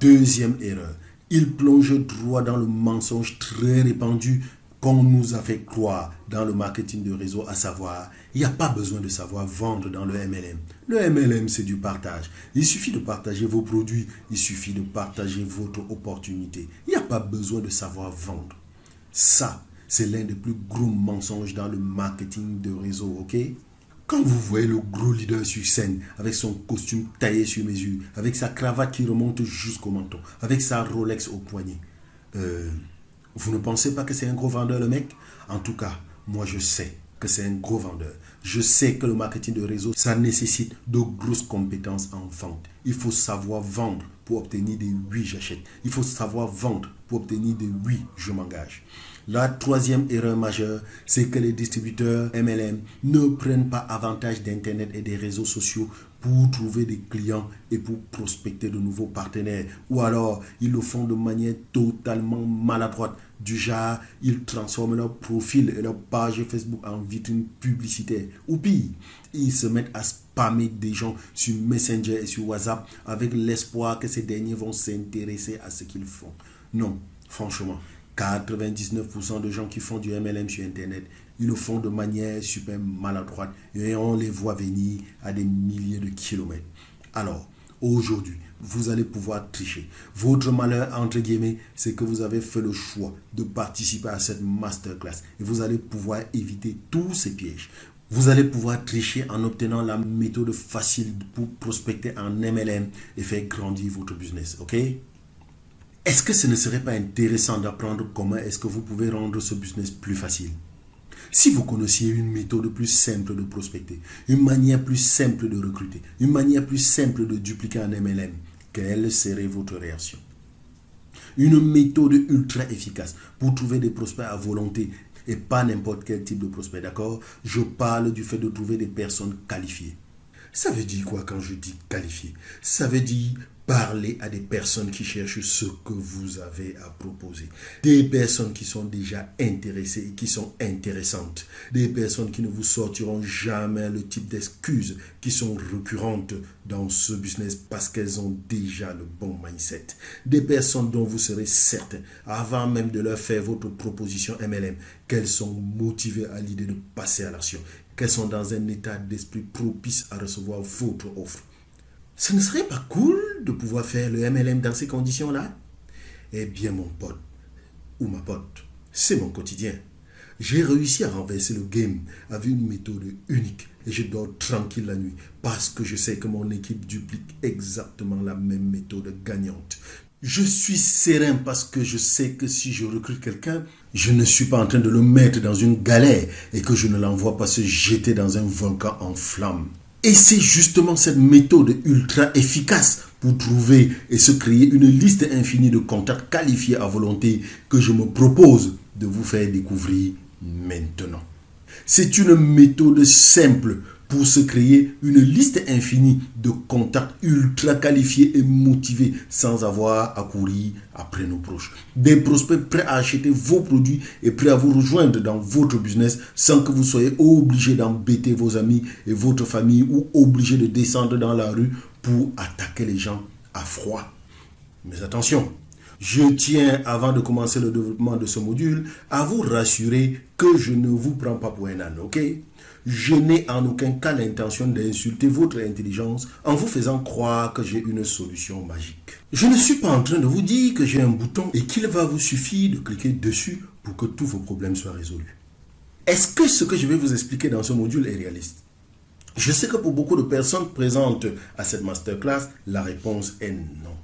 Deuxième erreur, Il plonge droit dans le mensonge très répandu qu'on nous a fait croire dans le marketing de réseau, à savoir, il n'y a pas besoin de savoir vendre dans le MLM. Le MLM, c'est du partage. Il suffit de partager vos produits, il suffit de partager votre opportunité. Il n'y a pas besoin de savoir vendre. Ça, c'est l'un des plus gros mensonges dans le marketing de réseau, ok? Quand vous voyez le gros leader sur scène, avec son costume taillé sur mesure, avec sa cravate qui remonte jusqu'au menton, avec sa Rolex au poignet, vous ne pensez pas que c'est un gros vendeur, le mec? En tout cas, moi je sais que c'est un gros vendeur. Je sais que le marketing de réseau, ça nécessite de grosses compétences en vente. Il faut savoir vendre pour obtenir des oui, j'achète. Il faut savoir vendre pour obtenir des oui, je m'engage. La troisième erreur majeure, c'est que les distributeurs MLM ne prennent pas avantage d'Internet et des réseaux sociaux pour trouver des clients et pour prospecter de nouveaux partenaires. Ou alors, ils le font de manière totalement maladroite. Du genre, ils transforment leur profil et leur page Facebook en vitrine publicitaire. Ou pire, ils se mettent à spammer des gens sur Messenger et sur WhatsApp avec l'espoir que ces derniers vont s'intéresser à ce qu'ils font. Non, franchement, 99% de gens qui font du MLM sur Internet, ils le font de manière super maladroite et on les voit venir à des milliers de kilomètres. Alors, aujourd'hui, vous allez pouvoir tricher. Votre malheur, entre guillemets, c'est que vous avez fait le choix de participer à cette masterclass et vous allez pouvoir éviter tous ces pièges. Vous allez pouvoir tricher en obtenant la méthode facile pour prospecter en MLM et faire grandir votre business, ok? Est-ce que ce ne serait pas intéressant d'apprendre comment est-ce que vous pouvez rendre ce business plus facile? Si vous connaissiez une méthode plus simple de prospecter, une manière plus simple de recruter, une manière plus simple de dupliquer un MLM, quelle serait votre réaction? Une méthode ultra efficace pour trouver des prospects à volonté et pas n'importe quel type de prospect, d'accord? Je parle du fait de trouver des personnes qualifiées. Ça veut dire quoi quand je dis qualifié? Ça veut dire parler à des personnes qui cherchent ce que vous avez à proposer. Des personnes qui sont déjà intéressées et qui sont intéressantes. Des personnes qui ne vous sortiront jamais le type d'excuses qui sont récurrentes dans ce business parce qu'elles ont déjà le bon mindset. Des personnes dont vous serez certain, avant même de leur faire votre proposition MLM, qu'elles sont motivées à l'idée de passer à l'action, qu'elles sont dans un état d'esprit propice à recevoir votre offre. Ce ne serait pas cool de pouvoir faire le MLM dans ces conditions-là? Eh bien, mon pote ou ma pote, c'est mon quotidien. J'ai réussi à renverser le game avec une méthode unique et je dors tranquille la nuit parce que je sais que mon équipe duplique exactement la même méthode gagnante. Je suis serein parce que je sais que si je recrute quelqu'un, je ne suis pas en train de le mettre dans une galère et que je ne l'envoie pas se jeter dans un volcan en flammes. Et c'est justement cette méthode ultra efficace pour trouver et se créer une liste infinie de contacts qualifiés à volonté que je me propose de vous faire découvrir maintenant. C'est une méthode simple pour se créer une liste infinie de contacts ultra qualifiés et motivés sans avoir à courir après nos proches. Des prospects prêts à acheter vos produits et prêts à vous rejoindre dans votre business sans que vous soyez obligé d'embêter vos amis et votre famille ou obligé de descendre dans la rue pour attaquer les gens à froid. Mais attention, je tiens, avant de commencer le développement de ce module, à vous rassurer que je ne vous prends pas pour un âne, ok? Je n'ai en aucun cas l'intention d'insulter votre intelligence en vous faisant croire que j'ai une solution magique. Je ne suis pas en train de vous dire que j'ai un bouton et qu'il va vous suffire de cliquer dessus pour que tous vos problèmes soient résolus. Est-ce que ce que je vais vous expliquer dans ce module est réaliste? Je sais que pour beaucoup de personnes présentes à cette masterclass, la réponse est non.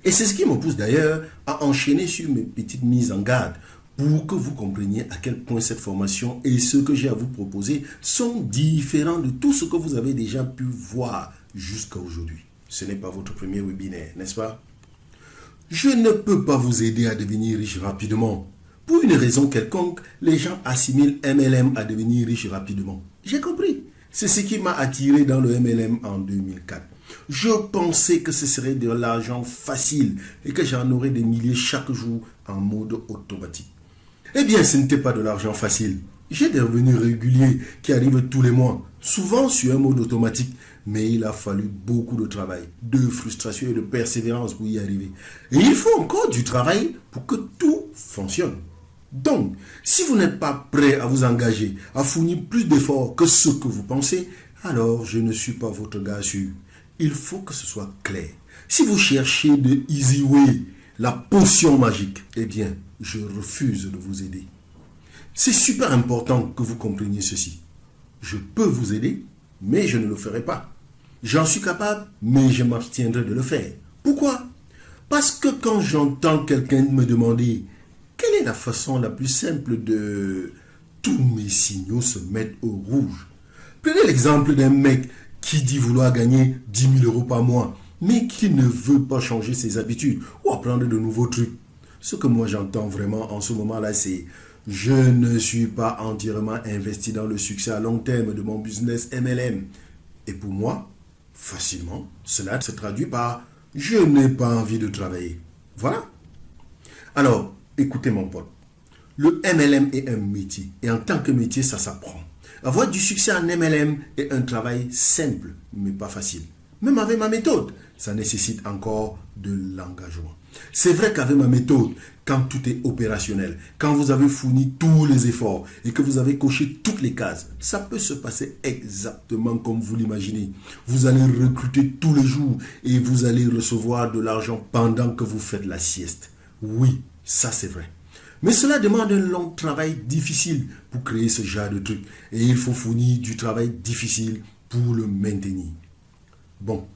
Et c'est ce qui me pousse d'ailleurs à enchaîner sur mes petites mises en garde pour que vous compreniez à quel point cette formation et ce que j'ai à vous proposer sont différents de tout ce que vous avez déjà pu voir jusqu'à aujourd'hui. Ce n'est pas votre premier webinaire, n'est-ce pas? Je ne peux pas vous aider à devenir riche rapidement. Pour une raison quelconque, les gens assimilent MLM à devenir riche rapidement. J'ai compris. C'est ce qui m'a attiré dans le MLM en 2004. Je pensais que ce serait de l'argent facile et que j'en aurais des milliers chaque jour en mode automatique. Eh bien, ce n'était pas de l'argent facile. J'ai des revenus réguliers qui arrivent tous les mois, souvent sur un mode automatique, mais il a fallu beaucoup de travail, de frustration et de persévérance pour y arriver. Et il faut encore du travail pour que tout fonctionne. Donc, si vous n'êtes pas prêt à vous engager, à fournir plus d'efforts que ce que vous pensez, alors je ne suis pas votre gars sûr. Il faut que ce soit clair. Si vous cherchez de easy way, la potion magique, eh bien, je refuse de vous aider. C'est super important que vous compreniez ceci. Je peux vous aider, mais je ne le ferai pas. J'en suis capable, mais je m'abstiendrai de le faire. Pourquoi? Parce que quand j'entends quelqu'un me demander quelle est la façon la plus simple de tous mes signaux se mettent au rouge. Prenez l'exemple d'un mec qui dit vouloir gagner 10 000 € par mois, mais qui ne veut pas changer ses habitudes ou apprendre de nouveaux trucs. Ce que moi j'entends vraiment en ce moment-là, c'est je ne suis pas entièrement investi dans le succès à long terme de mon business MLM. Et pour moi, facilement, cela se traduit par je n'ai pas envie de travailler. Voilà. Alors, écoutez mon pote, le MLM est un métier et en tant que métier, ça s'apprend. Avoir du succès en MLM est un travail simple, mais pas facile. Même avec ma méthode, ça nécessite encore de l'engagement. C'est vrai qu'avec ma méthode, quand tout est opérationnel, quand vous avez fourni tous les efforts et que vous avez coché toutes les cases, ça peut se passer exactement comme vous l'imaginez. Vous allez recruter tous les jours et vous allez recevoir de l'argent pendant que vous faites la sieste. Oui, ça c'est vrai. Mais cela demande un long travail difficile pour créer ce genre de truc. Et il faut fournir du travail difficile pour le maintenir. Bon,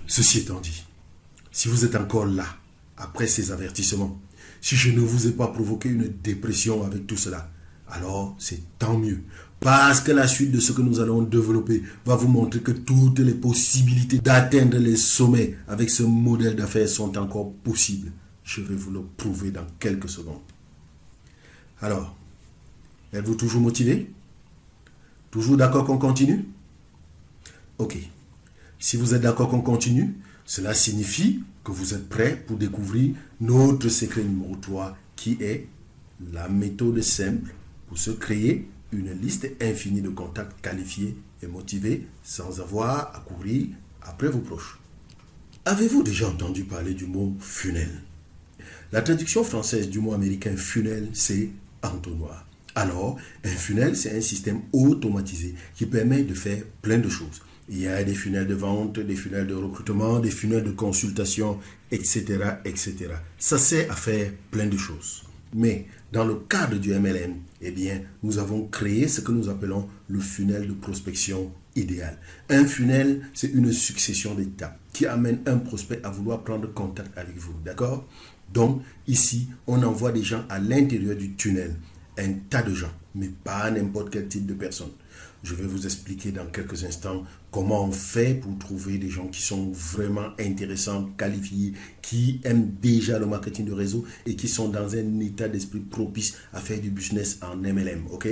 ceci étant dit, si vous êtes encore là, après ces avertissements, si je ne vous ai pas provoqué une dépression avec tout cela, alors c'est tant mieux. Parce que la suite de ce que nous allons développer va vous montrer que toutes les possibilités d'atteindre les sommets avec ce modèle d'affaires sont encore possibles. Je vais vous le prouver dans quelques secondes. Alors, êtes-vous toujours motivé? Toujours d'accord qu'on continue? Ok. Si vous êtes d'accord qu'on continue, cela signifie que vous êtes prêts pour découvrir notre secret numéro 3 qui est la méthode simple pour se créer une liste infinie de contacts qualifiés et motivés sans avoir à courir après vos proches. Avez-vous déjà entendu parler du mot funnel? La traduction française du mot américain funnel, c'est entonnoir. Alors, un funnel, c'est un système automatisé qui permet de faire plein de choses. Il y a des funnels de vente, des funnels de recrutement, des funnels de consultation, etc., etc. Ça sert à faire plein de choses. Mais dans le cadre du MLM, eh bien, nous avons créé ce que nous appelons le funnel de prospection idéal. Un funnel, c'est une succession d'étapes qui amène un prospect à vouloir prendre contact avec vous. D'accord? Donc, ici, on envoie des gens à l'intérieur du tunnel. Un tas de gens, mais pas n'importe quel type de personne. Je vais vous expliquer dans quelques instants comment on fait pour trouver des gens qui sont vraiment intéressants, qualifiés, qui aiment déjà le marketing de réseau et qui sont dans un état d'esprit propice à faire du business en MLM. Ok?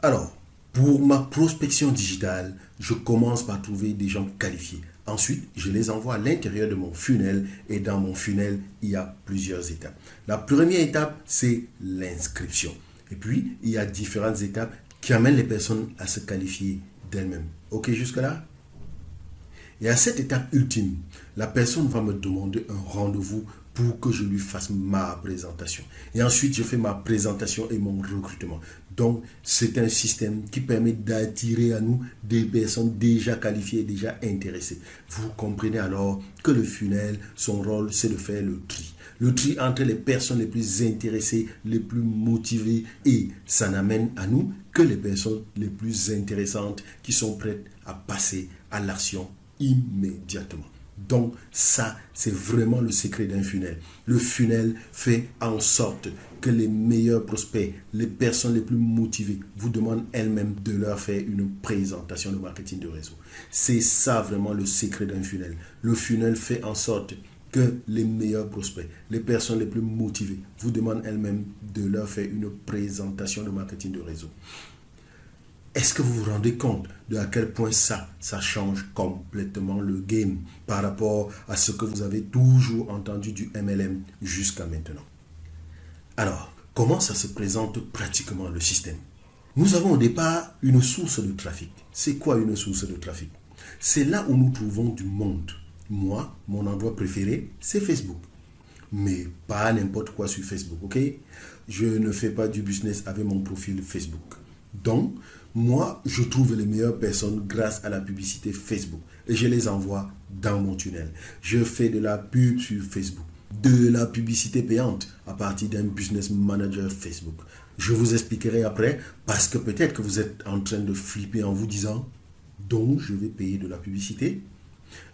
Alors, pour ma prospection digitale, je commence par trouver des gens qualifiés. Ensuite, je les envoie à l'intérieur de mon funnel et dans mon funnel, il y a plusieurs étapes. La première étape, c'est l'inscription. Et puis, il y a différentes étapes qui amènent les personnes à se qualifier d'elles-mêmes. Ok, jusque-là? Et à cette étape ultime, la personne va me demander un rendez-vous pour que je lui fasse ma présentation. Et ensuite, je fais ma présentation et mon recrutement. Donc, c'est un système qui permet d'attirer à nous des personnes déjà qualifiées, déjà intéressées. Vous comprenez alors que le funnel, son rôle, c'est de faire le tri. Le tri entre les personnes les plus intéressées, les plus motivées, et ça n'amène à nous que les personnes les plus intéressantes qui sont prêtes à passer à l'action immédiatement. Donc ça, c'est vraiment le secret d'un funnel. Le funnel fait en sorte que les meilleurs prospects, les personnes les plus motivées, vous demandent elles-mêmes de leur faire une présentation de marketing de réseau. C'est ça vraiment le secret d'un funnel. Le funnel fait en sorte que les meilleurs prospects, les personnes les plus motivées, vous demandent elles-mêmes de leur faire une présentation de marketing de réseau. Est-ce que vous vous rendez compte de à quel point ça change complètement le game par rapport à ce que vous avez toujours entendu du MLM jusqu'à maintenant? Alors, Comment ça se présente pratiquement le système? Nous avons au départ une source de trafic. C'est quoi une source de trafic? C'est là où nous trouvons du monde. Moi, mon endroit préféré, c'est Facebook. Mais pas n'importe quoi sur Facebook, ok? Je ne fais pas du business avec mon profil Facebook. Donc, moi, je trouve les meilleures personnes grâce à la publicité Facebook. Et je les envoie dans mon tunnel. Je fais de la pub sur Facebook. De la publicité payante à partir d'un business manager Facebook. Je vous expliquerai après parce que peut-être que vous êtes en train de flipper en vous disant donc je vais payer de la publicité.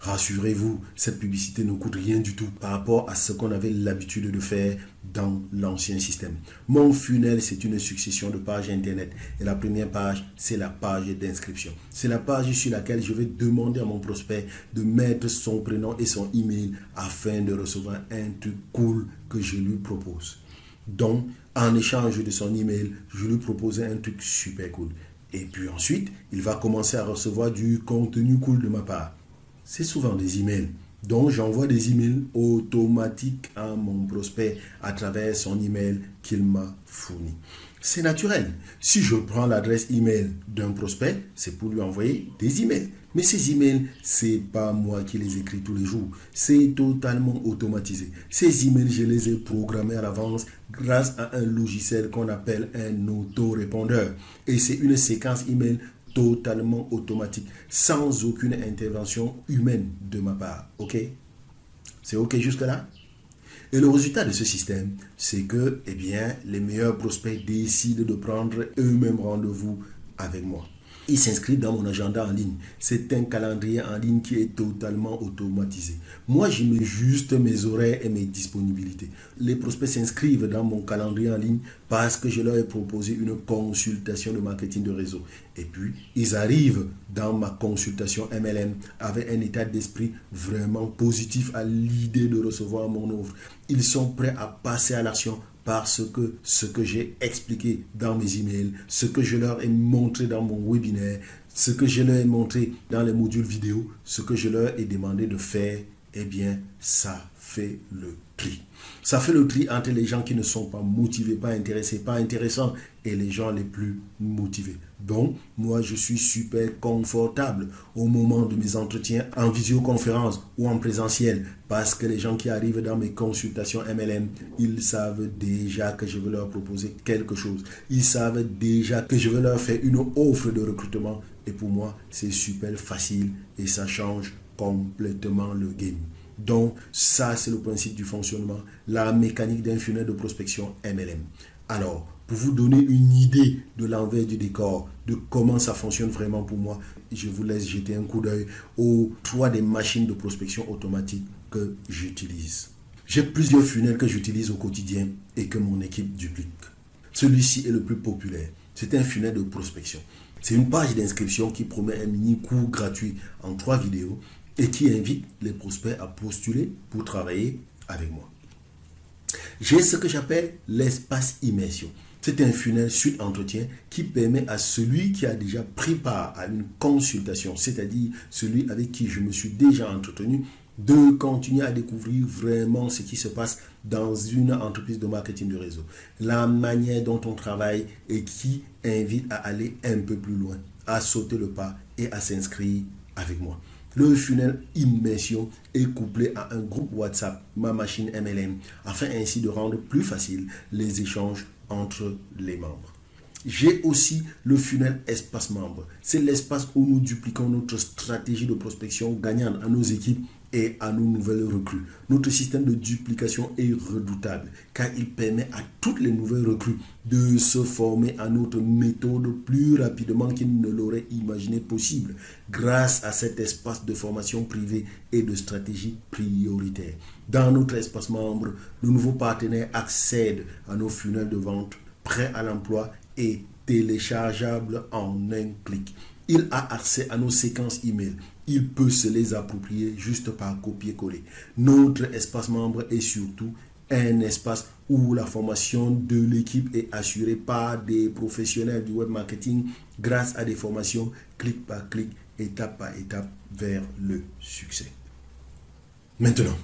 Rassurez-vous, cette publicité ne coûte rien du tout par rapport à ce qu'on avait l'habitude de faire dans l'ancien système. Mon funnel, c'est une succession de pages internet. Et la première page, c'est la page d'inscription. C'est la page sur laquelle je vais demander à mon prospect de mettre son prénom et son email afin de recevoir un truc cool que je lui propose. Donc, en échange de son email, je lui propose un truc super cool. Et puis ensuite, il va commencer à recevoir du contenu cool de ma part. C'est souvent des emails. Donc, j'envoie des emails automatiques à mon prospect à travers son email qu'il m'a fourni. C'est naturel. Si je prends l'adresse email d'un prospect, c'est pour lui envoyer des emails. Mais ces emails, c'est pas moi qui les écris tous les jours. C'est totalement automatisé. Ces emails, je les ai programmés à l'avance grâce à un logiciel qu'on appelle un autorépondeur. Et c'est une séquence email totalement automatique, sans aucune intervention humaine de ma part. Ok? C'est ok jusque-là? Et le résultat de ce système, c'est que, eh bien, les meilleurs prospects décident de prendre eux-mêmes rendez-vous avec moi. Ils s'inscrivent dans mon agenda en ligne. C'est un calendrier en ligne qui est totalement automatisé. Moi, j'y mets juste mes horaires et mes disponibilités. Les prospects s'inscrivent dans mon calendrier en ligne parce que je leur ai proposé une consultation de marketing de réseau. Et puis, ils arrivent dans ma consultation MLM avec un état d'esprit vraiment positif à l'idée de recevoir mon offre. Ils sont prêts à passer à l'action parce que ce que j'ai expliqué dans mes emails, ce que je leur ai montré dans mon webinaire, ce que je leur ai montré dans les modules vidéo, ce que je leur ai demandé de faire, eh bien, ça fait le tri. Ça fait le tri entre les gens qui ne sont pas motivés, pas intéressés, pas intéressants et les gens les plus motivés. Donc, moi, je suis super confortable au moment de mes entretiens en visioconférence ou en présentiel parce que les gens qui arrivent dans mes consultations MLM, ils savent déjà que je vais leur proposer quelque chose. Ils savent déjà que je vais leur faire une offre de recrutement et pour moi, c'est super facile et ça change complètement le game. Donc, ça, c'est le principe du fonctionnement, la mécanique d'un funnel de prospection MLM. Alors, pour vous donner une idée de l'envers du décor, de comment ça fonctionne vraiment pour moi, je vous laisse jeter un coup d'œil aux 3 des machines de prospection automatique que j'utilise. J'ai plusieurs funnels que j'utilise au quotidien et que mon équipe duplique. Celui-ci est le plus populaire. C'est un funnel de prospection. C'est une page d'inscription qui promet un mini cours gratuit en 3 vidéos et qui invite les prospects à postuler pour travailler avec moi. J'ai ce que j'appelle l'espace immersion. C'est un funnel suite entretien qui permet à celui qui a déjà pris part à une consultation, c'est-à-dire celui avec qui je me suis déjà entretenu, de continuer à découvrir vraiment ce qui se passe dans une entreprise de marketing de réseau. La manière dont on travaille et qui invite à aller un peu plus loin, à sauter le pas et à s'inscrire avec moi. Le funnel immersion est couplé à un groupe WhatsApp, ma machine MLM, afin ainsi de rendre plus facile les échanges entre les membres. J'ai aussi le funnel espace membre. C'est l'espace où nous dupliquons notre stratégie de prospection gagnante à nos équipes et à nos nouvelles recrues. Notre système de duplication est redoutable car il permet à toutes les nouvelles recrues de se former à notre méthode plus rapidement qu'ils ne l'auraient imaginé possible grâce à cet espace de formation privée et de stratégie prioritaire. Dans notre espace membre, le nouveau partenaire accède à nos funnels de vente prêts à l'emploi et téléchargeables en un clic. Il a accès à nos séquences email. Il peut se les approprier juste par copier-coller. Notre espace membre est surtout un espace où la formation de l'équipe est assurée par des professionnels du web marketing grâce à des formations clic par clic, étape par étape vers le succès. Maintenant,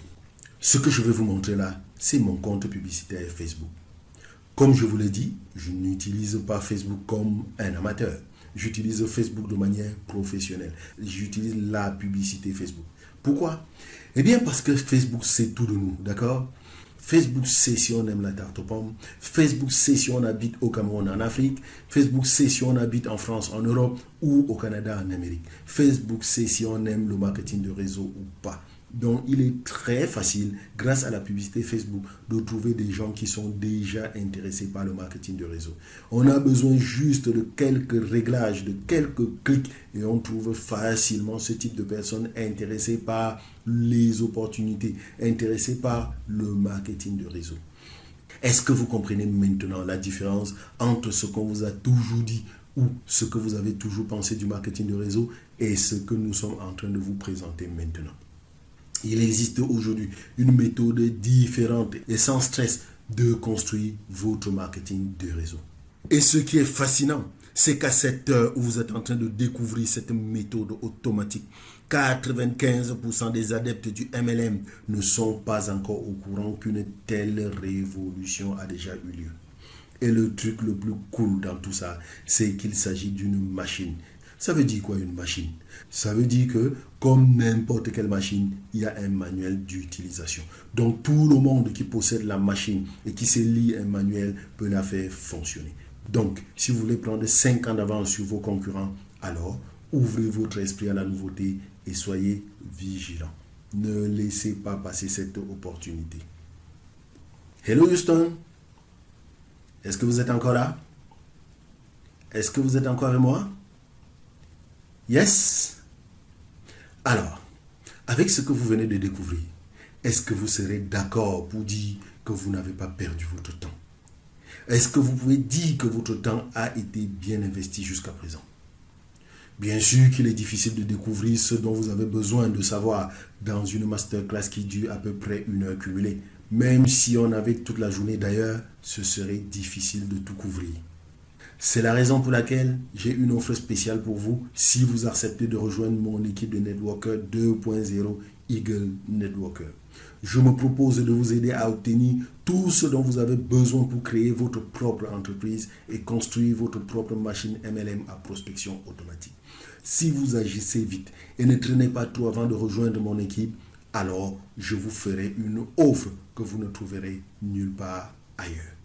ce que je vais vous montrer là, c'est mon compte publicitaire Facebook. Comme je vous l'ai dit, je n'utilise pas Facebook comme un amateur. J'utilise Facebook de manière professionnelle. J'utilise la publicité Facebook. Pourquoi? Eh bien parce que Facebook sait tout de nous, d'accord? Facebook sait si on aime la tarte aux pommes. Facebook sait si on habite au Cameroun, en Afrique. Facebook sait si on habite en France, en Europe ou au Canada, en Amérique. Facebook sait si on aime le marketing de réseau ou pas. Donc, il est très facile, grâce à la publicité Facebook, de trouver des gens qui sont déjà intéressés par le marketing de réseau. On a besoin juste de quelques réglages, de quelques clics, et on trouve facilement ce type de personnes intéressées par les opportunités, intéressées par le marketing de réseau. Est-ce que vous comprenez maintenant la différence entre ce qu'on vous a toujours dit ou ce que vous avez toujours pensé du marketing de réseau et ce que nous sommes en train de vous présenter maintenant? Il existe aujourd'hui une méthode différente et sans stress de construire votre marketing de réseau. Et ce qui est fascinant, c'est qu'à cette heure où vous êtes en train de découvrir cette méthode automatique, 95% des adeptes du MLM ne sont pas encore au courant qu'une telle révolution a déjà eu lieu. Et le truc le plus cool dans tout ça, c'est qu'il s'agit d'une machine. Ça veut dire quoi une machine? Ça veut dire que comme n'importe quelle machine, il y a un manuel d'utilisation. Donc tout le monde qui possède la machine et qui sait lire un manuel peut la faire fonctionner. Donc si vous voulez prendre 5 ans d'avance sur vos concurrents, alors ouvrez votre esprit à la nouveauté et soyez vigilants. Ne laissez pas passer cette opportunité. Hello Houston, est-ce que vous êtes encore là? Est-ce que vous êtes encore avec moi? Yes? Alors, avec ce que vous venez de découvrir, est-ce que vous serez d'accord pour dire que vous n'avez pas perdu votre temps? Est-ce que vous pouvez dire que votre temps a été bien investi jusqu'à présent? Bien sûr qu'il est difficile de découvrir ce dont vous avez besoin de savoir dans une masterclass qui dure à peu près 1 heure cumulée. Même si on avait toute la journée d'ailleurs, ce serait difficile de tout couvrir. C'est la raison pour laquelle j'ai une offre spéciale pour vous si vous acceptez de rejoindre mon équipe de Networker 2.0 Eagle Networker. Je me propose de vous aider à obtenir tout ce dont vous avez besoin pour créer votre propre entreprise et construire votre propre machine MLM à prospection automatique. Si vous agissez vite et ne traînez pas trop avant de rejoindre mon équipe, alors je vous ferai une offre que vous ne trouverez nulle part ailleurs.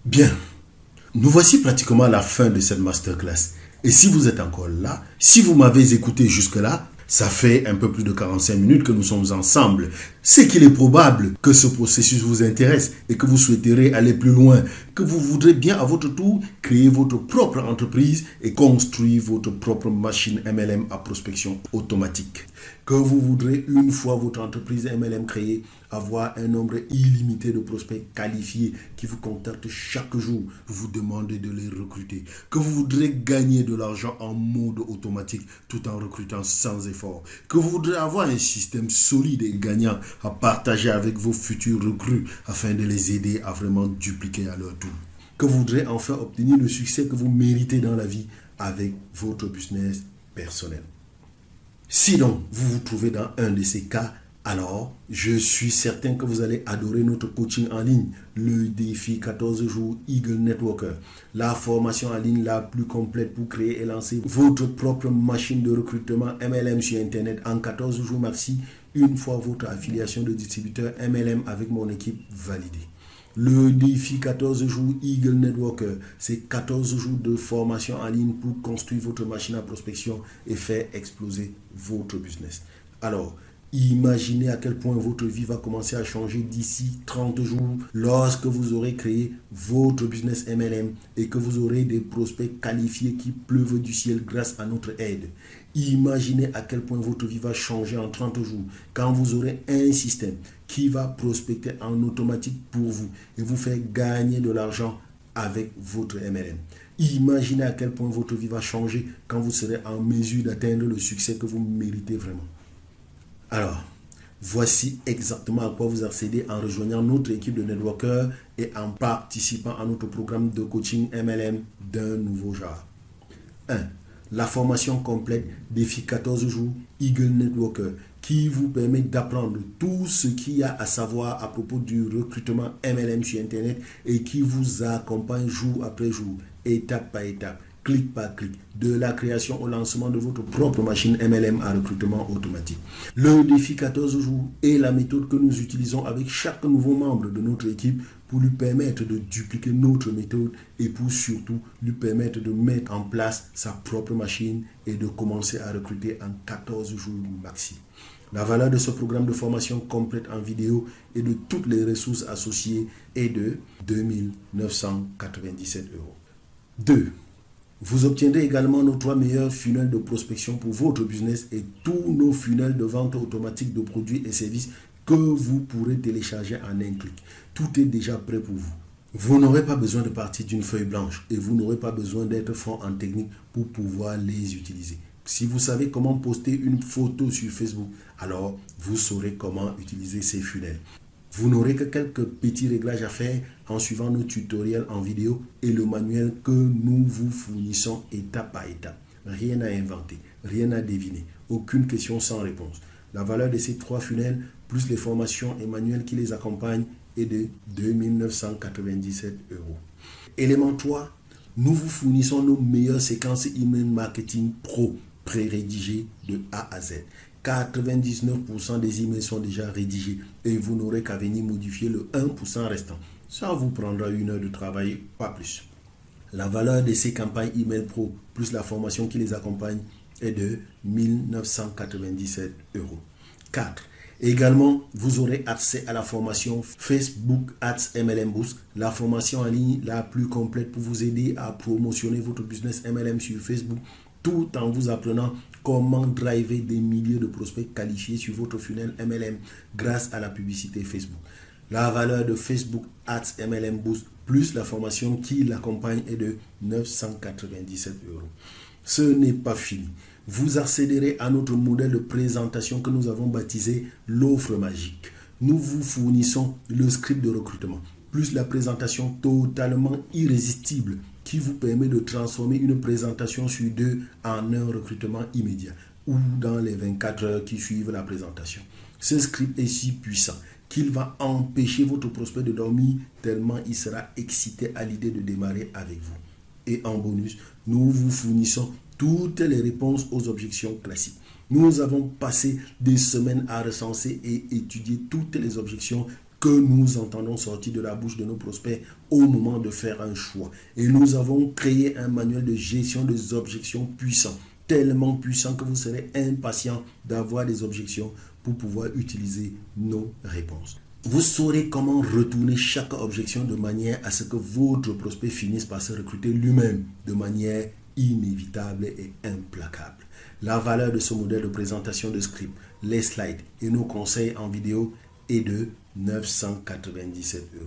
Bien. Nous voici pratiquement à la fin de cette masterclass. Et si vous êtes encore là, si vous m'avez écouté jusque-là, ça fait un peu plus de 45 minutes que nous sommes ensemble. C'est qu'il est probable que ce processus vous intéresse et que vous souhaiterez aller plus loin, que vous voudrez bien à votre tour créer votre propre entreprise et construire votre propre machine MLM à prospection automatique. Que vous voudrez, une fois votre entreprise MLM créée, avoir un nombre illimité de prospects qualifiés qui vous contactent chaque jour pour vous demander de les recruter. Que vous voudrez gagner de l'argent en mode automatique tout en recrutant sans effort. Que vous voudrez avoir un système solide et gagnant à partager avec vos futurs recrues afin de les aider à vraiment dupliquer à leur tour. Que vous voudrez enfin obtenir le succès que vous méritez dans la vie avec votre business personnel. Si donc vous vous trouvez dans un de ces cas, alors je suis certain que vous allez adorer notre coaching en ligne, le défi 14 jours Eagle Networker, la formation en ligne la plus complète pour créer et lancer votre propre machine de recrutement MLM sur Internet en 14 jours maxi, une fois votre affiliation de distributeur MLM avec mon équipe validée. Le défi 14 jours Eagle Networker, c'est 14 jours de formation en ligne pour construire votre machine à prospection et faire exploser votre business. Alors, imaginez à quel point votre vie va commencer à changer d'ici 30 jours lorsque vous aurez créé votre business MLM et que vous aurez des prospects qualifiés qui pleuvent du ciel grâce à notre aide. Imaginez à quel point votre vie va changer en 30 jours quand vous aurez un système qui va prospecter en automatique pour vous et vous faire gagner de l'argent avec votre MLM. Imaginez à quel point votre vie va changer quand vous serez en mesure d'atteindre le succès que vous méritez vraiment. Alors, voici exactement à quoi vous accédez en rejoignant notre équipe de networkers et en participant à notre programme de coaching MLM d'un nouveau genre. 1. La formation complète défi 14 jours Eagle Networker qui vous permet d'apprendre tout ce qu'il y a à savoir à propos du recrutement MLM sur Internet et qui vous accompagne jour après jour, étape par étape, clic par clic, de la création au lancement de votre propre machine MLM à recrutement automatique. Le défi 14 jours est la méthode que nous utilisons avec chaque nouveau membre de notre équipe pour lui permettre de dupliquer notre méthode et pour surtout lui permettre de mettre en place sa propre machine et de commencer à recruter en 14 jours maxi. La valeur de ce programme de formation complète en vidéo et de toutes les ressources associées est de 2 997 €. 2. Vous obtiendrez également nos 3 meilleurs funnels de prospection pour votre business et tous nos funnels de vente automatique de produits et services que vous pourrez télécharger en un clic. Tout est déjà prêt pour vous. Vous n'aurez pas besoin de partir d'une feuille blanche et vous n'aurez pas besoin d'être fort en technique pour pouvoir les utiliser. Si vous savez comment poster une photo sur Facebook, alors vous saurez comment utiliser ces funnels. Vous n'aurez que quelques petits réglages à faire en suivant nos tutoriels en vidéo et le manuel que nous vous fournissons étape par étape. Rien à inventer, rien à deviner, aucune question sans réponse. La valeur de ces 3 funnels, plus les formations et manuels qui les accompagnent, est de 2 997 €. Élément 3, nous vous fournissons nos meilleures séquences email marketing pro pré-rédigées de A à Z. 99% des emails sont déjà rédigés et vous n'aurez qu'à venir modifier le 1% restant. Ça vous prendra 1 heure de travail, pas plus. La valeur de ces campagnes email pro plus la formation qui les accompagne est de 1 997 €. 4. Également, vous aurez accès à la formation Facebook Ads MLM Boost, la formation en ligne la plus complète pour vous aider à promotionner votre business MLM sur Facebook tout en vous apprenant comment driver des milliers de prospects qualifiés sur votre funnel MLM grâce à la publicité Facebook. La valeur de Facebook Ads MLM Boost plus la formation qui l'accompagne est de 997 €. Ce n'est pas fini. Vous accéderez à notre modèle de présentation que nous avons baptisé l'offre magique. Nous vous fournissons le script de recrutement, plus la présentation totalement irrésistible qui vous permet de transformer une présentation sur 2 en un recrutement immédiat ou dans les 24 heures qui suivent la présentation. Ce script est si puissant qu'il va empêcher votre prospect de dormir tellement il sera excité à l'idée de démarrer avec vous. Et en bonus, nous vous fournissons toutes les réponses aux objections classiques. Nous avons passé des semaines à recenser et étudier toutes les objections que nous entendons sortir de la bouche de nos prospects au moment de faire un choix. Et nous avons créé un manuel de gestion des objections puissant, tellement puissant que vous serez impatient d'avoir des objections pour pouvoir utiliser nos réponses. Vous saurez comment retourner chaque objection de manière à ce que votre prospect finisse par se recruter lui-même de manière inévitable et implacable. La valeur de ce modèle de présentation de script, les slides et nos conseils en vidéo est de 997 €.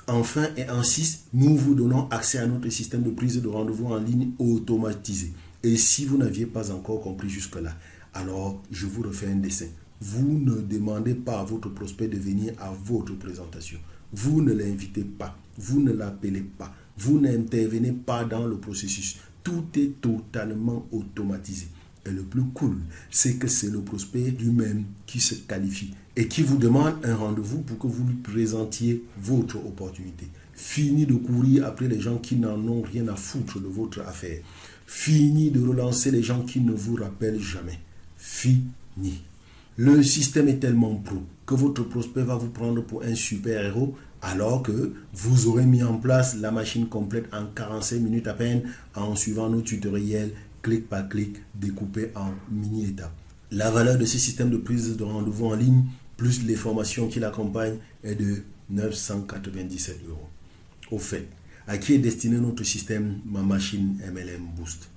Enfin et en 6, nous vous donnons accès à notre système de prise de rendez-vous en ligne automatisé. Et si vous n'aviez pas encore compris jusque-là, alors je vous refais un dessin. Vous ne demandez pas à votre prospect de venir à votre présentation. Vous ne l'invitez pas. Vous ne l'appelez pas. Vous n'intervenez pas dans le processus. Tout est totalement automatisé. Et le plus cool, c'est que c'est le prospect lui-même qui se qualifie et qui vous demande un rendez-vous pour que vous lui présentiez votre opportunité. Fini de courir après les gens qui n'en ont rien à foutre de votre affaire. Fini de relancer les gens qui ne vous rappellent jamais. Fini. Le système est tellement pro que votre prospect va vous prendre pour un super-héros alors que vous aurez mis en place la machine complète en 45 minutes à peine en suivant nos tutoriels clic par clic découpés en mini-étapes. La valeur de ce système de prise de rendez-vous en ligne plus les formations qui l'accompagnent est de 997 €. Au fait, à qui est destiné notre système Ma Machine MLM Boost?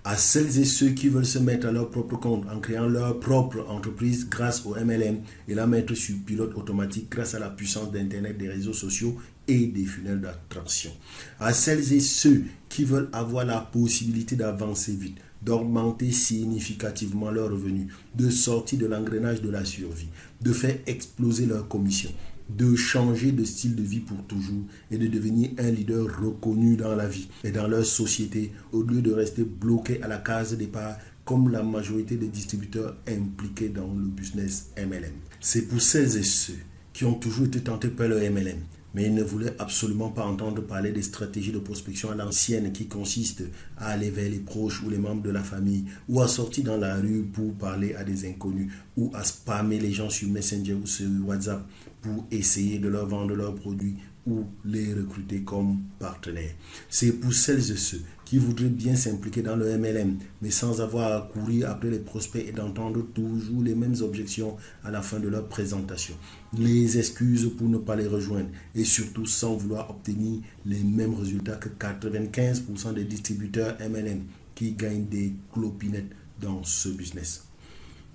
À celles et ceux qui veulent se mettre à leur propre compte en créant leur propre entreprise grâce au MLM et la mettre sur pilote automatique grâce à la puissance d'Internet, des réseaux sociaux et des funnels d'attraction. À celles et ceux qui veulent avoir la possibilité d'avancer vite, d'augmenter significativement leurs revenus, de sortir de l'engrenage de la survie, de faire exploser leurs commissions, de changer de style de vie pour toujours et de devenir un leader reconnu dans la vie et dans leur société au lieu de rester bloqué à la case départ comme la majorité des distributeurs impliqués dans le business MLM. C'est pour celles et ceux qui ont toujours été tentés par le MLM, mais ils ne voulaient absolument pas entendre parler des stratégies de prospection à l'ancienne qui consistent à aller vers les proches ou les membres de la famille ou à sortir dans la rue pour parler à des inconnus ou à spammer les gens sur Messenger ou sur WhatsApp pour essayer de leur vendre leurs produits ou les recruter comme partenaires. C'est pour celles et ceux qui voudraient bien s'impliquer dans le MLM, mais sans avoir à courir après les prospects et d'entendre toujours les mêmes objections à la fin de leur présentation, les excuses pour ne pas les rejoindre et surtout sans vouloir obtenir les mêmes résultats que 95% des distributeurs MLM qui gagnent des clopinettes dans ce business.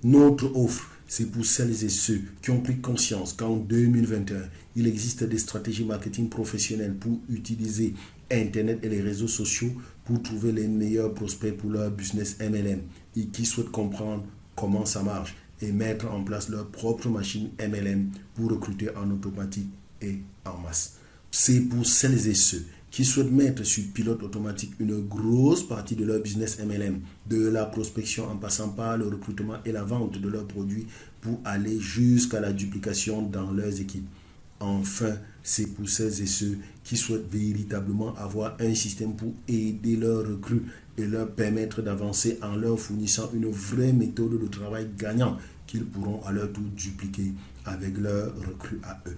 Notre offre, c'est pour celles et ceux qui ont pris conscience qu'en 2021, il existe des stratégies marketing professionnelles pour utiliser Internet et les réseaux sociaux pour trouver les meilleurs prospects pour leur business MLM et qui souhaitent comprendre comment ça marche et mettre en place leur propre machine MLM pour recruter en automatique et en masse. C'est pour celles et ceux qui souhaitent mettre sur pilote automatique une grosse partie de leur business MLM, de la prospection en passant par le recrutement et la vente de leurs produits pour aller jusqu'à la duplication dans leurs équipes. Enfin, c'est pour celles et ceux qui souhaitent véritablement avoir un système pour aider leurs recrues et leur permettre d'avancer en leur fournissant une vraie méthode de travail gagnant qu'ils pourront à leur tour dupliquer avec leurs recrues à eux.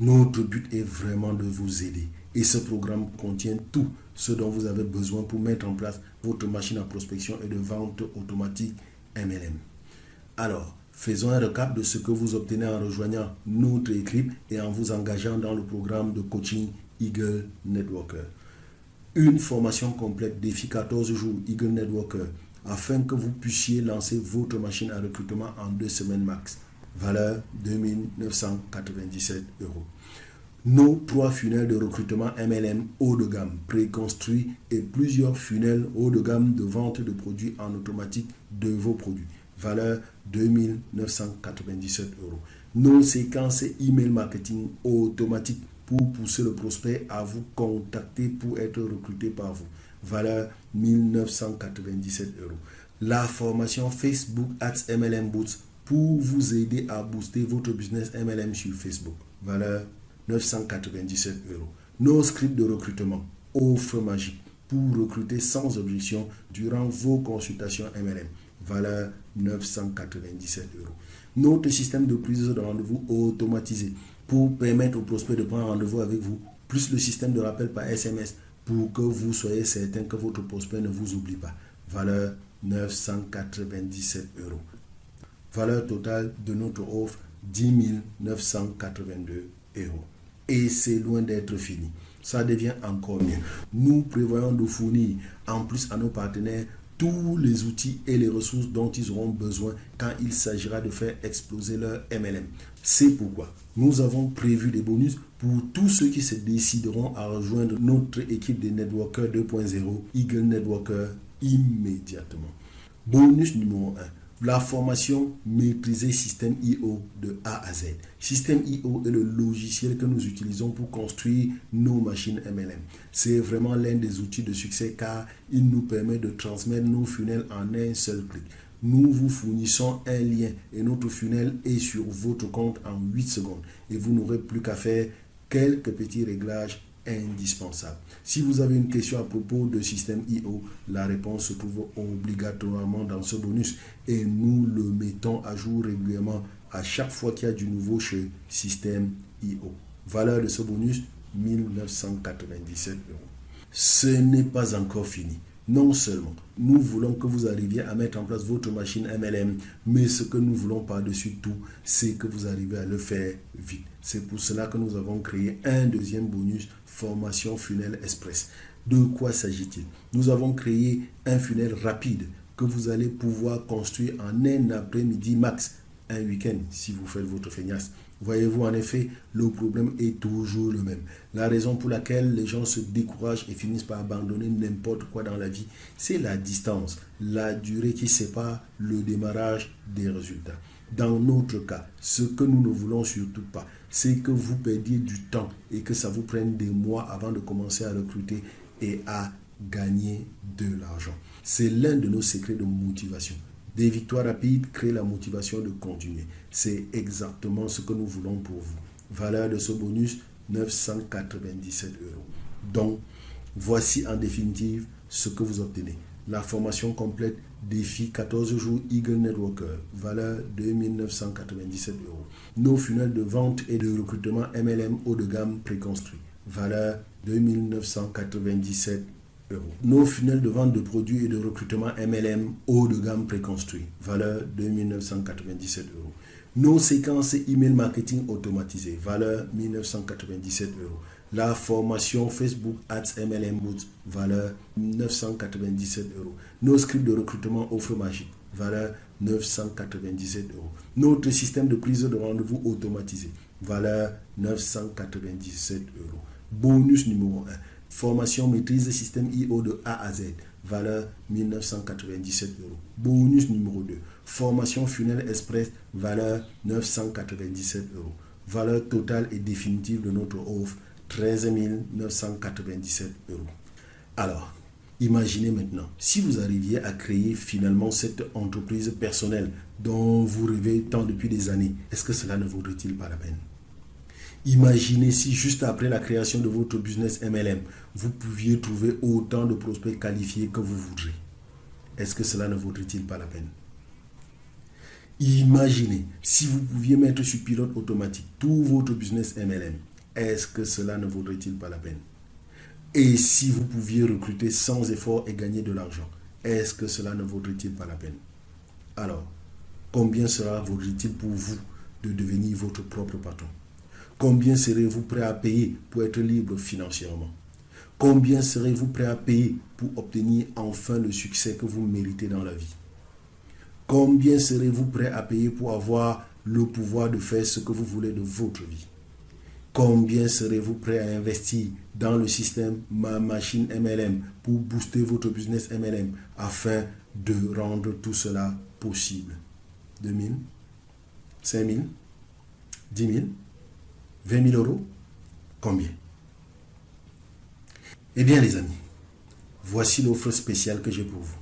Notre but est vraiment de vous aider et ce programme contient tout ce dont vous avez besoin pour mettre en place votre machine à prospection et de vente automatique MLM. Alors, faisons un recap de ce que vous obtenez en rejoignant notre équipe et en vous engageant dans le programme de coaching Eagle Networker. Une formation complète défi 14 jours Eagle Networker afin que vous puissiez lancer votre machine à recrutement en 2 semaines max. Valeur 2 997 €. Nos 3 funnels de recrutement MLM haut de gamme préconstruits et plusieurs funnels haut de gamme de vente de produits en automatique de vos produits. Valeur 2 997 €. Nos séquences email marketing automatique pour pousser le prospect à vous contacter pour être recruté par vous. Valeur 1 997 €. La formation Facebook Ads MLM Boots pour vous aider à booster votre business MLM sur Facebook. Valeur 997 €. Nos scripts de recrutement, offre magique pour recruter sans objection durant vos consultations MLM. Valeur 997 €. Notre système de prise de rendez-vous automatisé pour permettre aux prospects de prendre rendez-vous avec vous, plus le système de rappel par SMS pour que vous soyez certain que votre prospect ne vous oublie pas. Valeur 997 €. Valeur totale de notre offre 10 982 €. Et c'est loin d'être fini. Ça devient encore mieux. Nous prévoyons de fournir en plus à nos partenaires tous les outils et les ressources dont ils auront besoin quand il s'agira de faire exploser leur MLM. C'est pourquoi nous avons prévu des bonus pour tous ceux qui se décideront à rejoindre notre équipe de Networker 2.0 Eagle Networker immédiatement. Bonus numéro 1. La formation Maîtriser Système IO de A à Z. Système IO est le logiciel que nous utilisons pour construire nos machines MLM. C'est vraiment l'un des outils de succès car il nous permet de transmettre nos funnels en un seul clic. Nous vous fournissons un lien et notre funnel est sur votre compte en 8 secondes et vous n'aurez plus qu'à faire quelques petits réglages indispensables. Si vous avez une question à propos de système IO, la réponse se trouve obligatoirement dans ce bonus et nous le mettons à jour régulièrement à chaque fois qu'il y a du nouveau chez système IO. Valeur de ce bonus 1997 €. Ce n'est pas encore fini. Non seulement nous voulons que vous arriviez à mettre en place votre machine MLM, mais ce que nous voulons par-dessus tout, c'est que vous arrivez à le faire vite. C'est pour cela que nous avons créé un deuxième bonus, formation funnel express. De quoi s'agit-il? Nous avons créé un funnel rapide que vous allez pouvoir construire en un après-midi max, un week-end si vous faites votre feignasse. Voyez-vous, en effet, le problème est toujours le même. La raison pour laquelle les gens se découragent et finissent par abandonner n'importe quoi dans la vie, c'est la distance, la durée qui sépare le démarrage des résultats. Dans notre cas, ce que nous ne voulons surtout pas, c'est que vous perdiez du temps et que ça vous prenne des mois avant de commencer à recruter et à gagner de l'argent. C'est l'un de nos secrets de motivation. Des victoires rapides créent la motivation de continuer. C'est exactement ce que nous voulons pour vous. Valeur de ce bonus, 997 euros. Donc, voici en définitive ce que vous obtenez. La formation complète défi 14 jours Eagle Networker, valeur 2997 euros. Nos funnels de vente et de recrutement MLM haut de gamme préconstruits, valeur 2997 euros. Nos funnels de vente de produits et de recrutement MLM haut de gamme préconstruits, valeur 2997 euros. Nos séquences email marketing automatisées, valeur 1997 euros. La formation Facebook Ads MLM Boots, valeur 997 euros. Nos scripts de recrutement offre magique, valeur 997 euros. Notre système de prise de rendez-vous automatisé, valeur 997 euros. Bonus numéro 1, formation maîtrise système IO de A à Z, valeur 1997 euros. Bonus numéro 2, formation funnel express, valeur 997 euros. Valeur totale et définitive de notre offre, 13 997 euros. Alors, imaginez maintenant, si vous arriviez à créer finalement cette entreprise personnelle dont vous rêvez tant depuis des années, est-ce que cela ne vaudrait-il pas la peine? Imaginez si juste après la création de votre business MLM, vous pouviez trouver autant de prospects qualifiés que vous voudrez. Est-ce que cela ne vaudrait-il pas la peine? Imaginez si vous pouviez mettre sur pilote automatique tout votre business MLM. Est-ce que cela ne vaudrait-il pas la peine? Et si vous pouviez recruter sans effort et gagner de l'argent, est-ce que cela ne vaudrait-il pas la peine? Alors, combien cela vaudrait-il pour vous de devenir votre propre patron? Combien serez-vous prêt à payer pour être libre financièrement? Combien serez-vous prêt à payer pour obtenir enfin le succès que vous méritez dans la vie? Combien serez-vous prêt à payer pour avoir le pouvoir de faire ce que vous voulez de votre vie? Combien serez-vous prêt à investir dans le système Ma Machine MLM pour booster votre business MLM afin de rendre tout cela possible? 2 000, 5 000, 10 000, 20 000 euros? Combien? Eh bien les amis, voici l'offre spéciale que j'ai pour vous.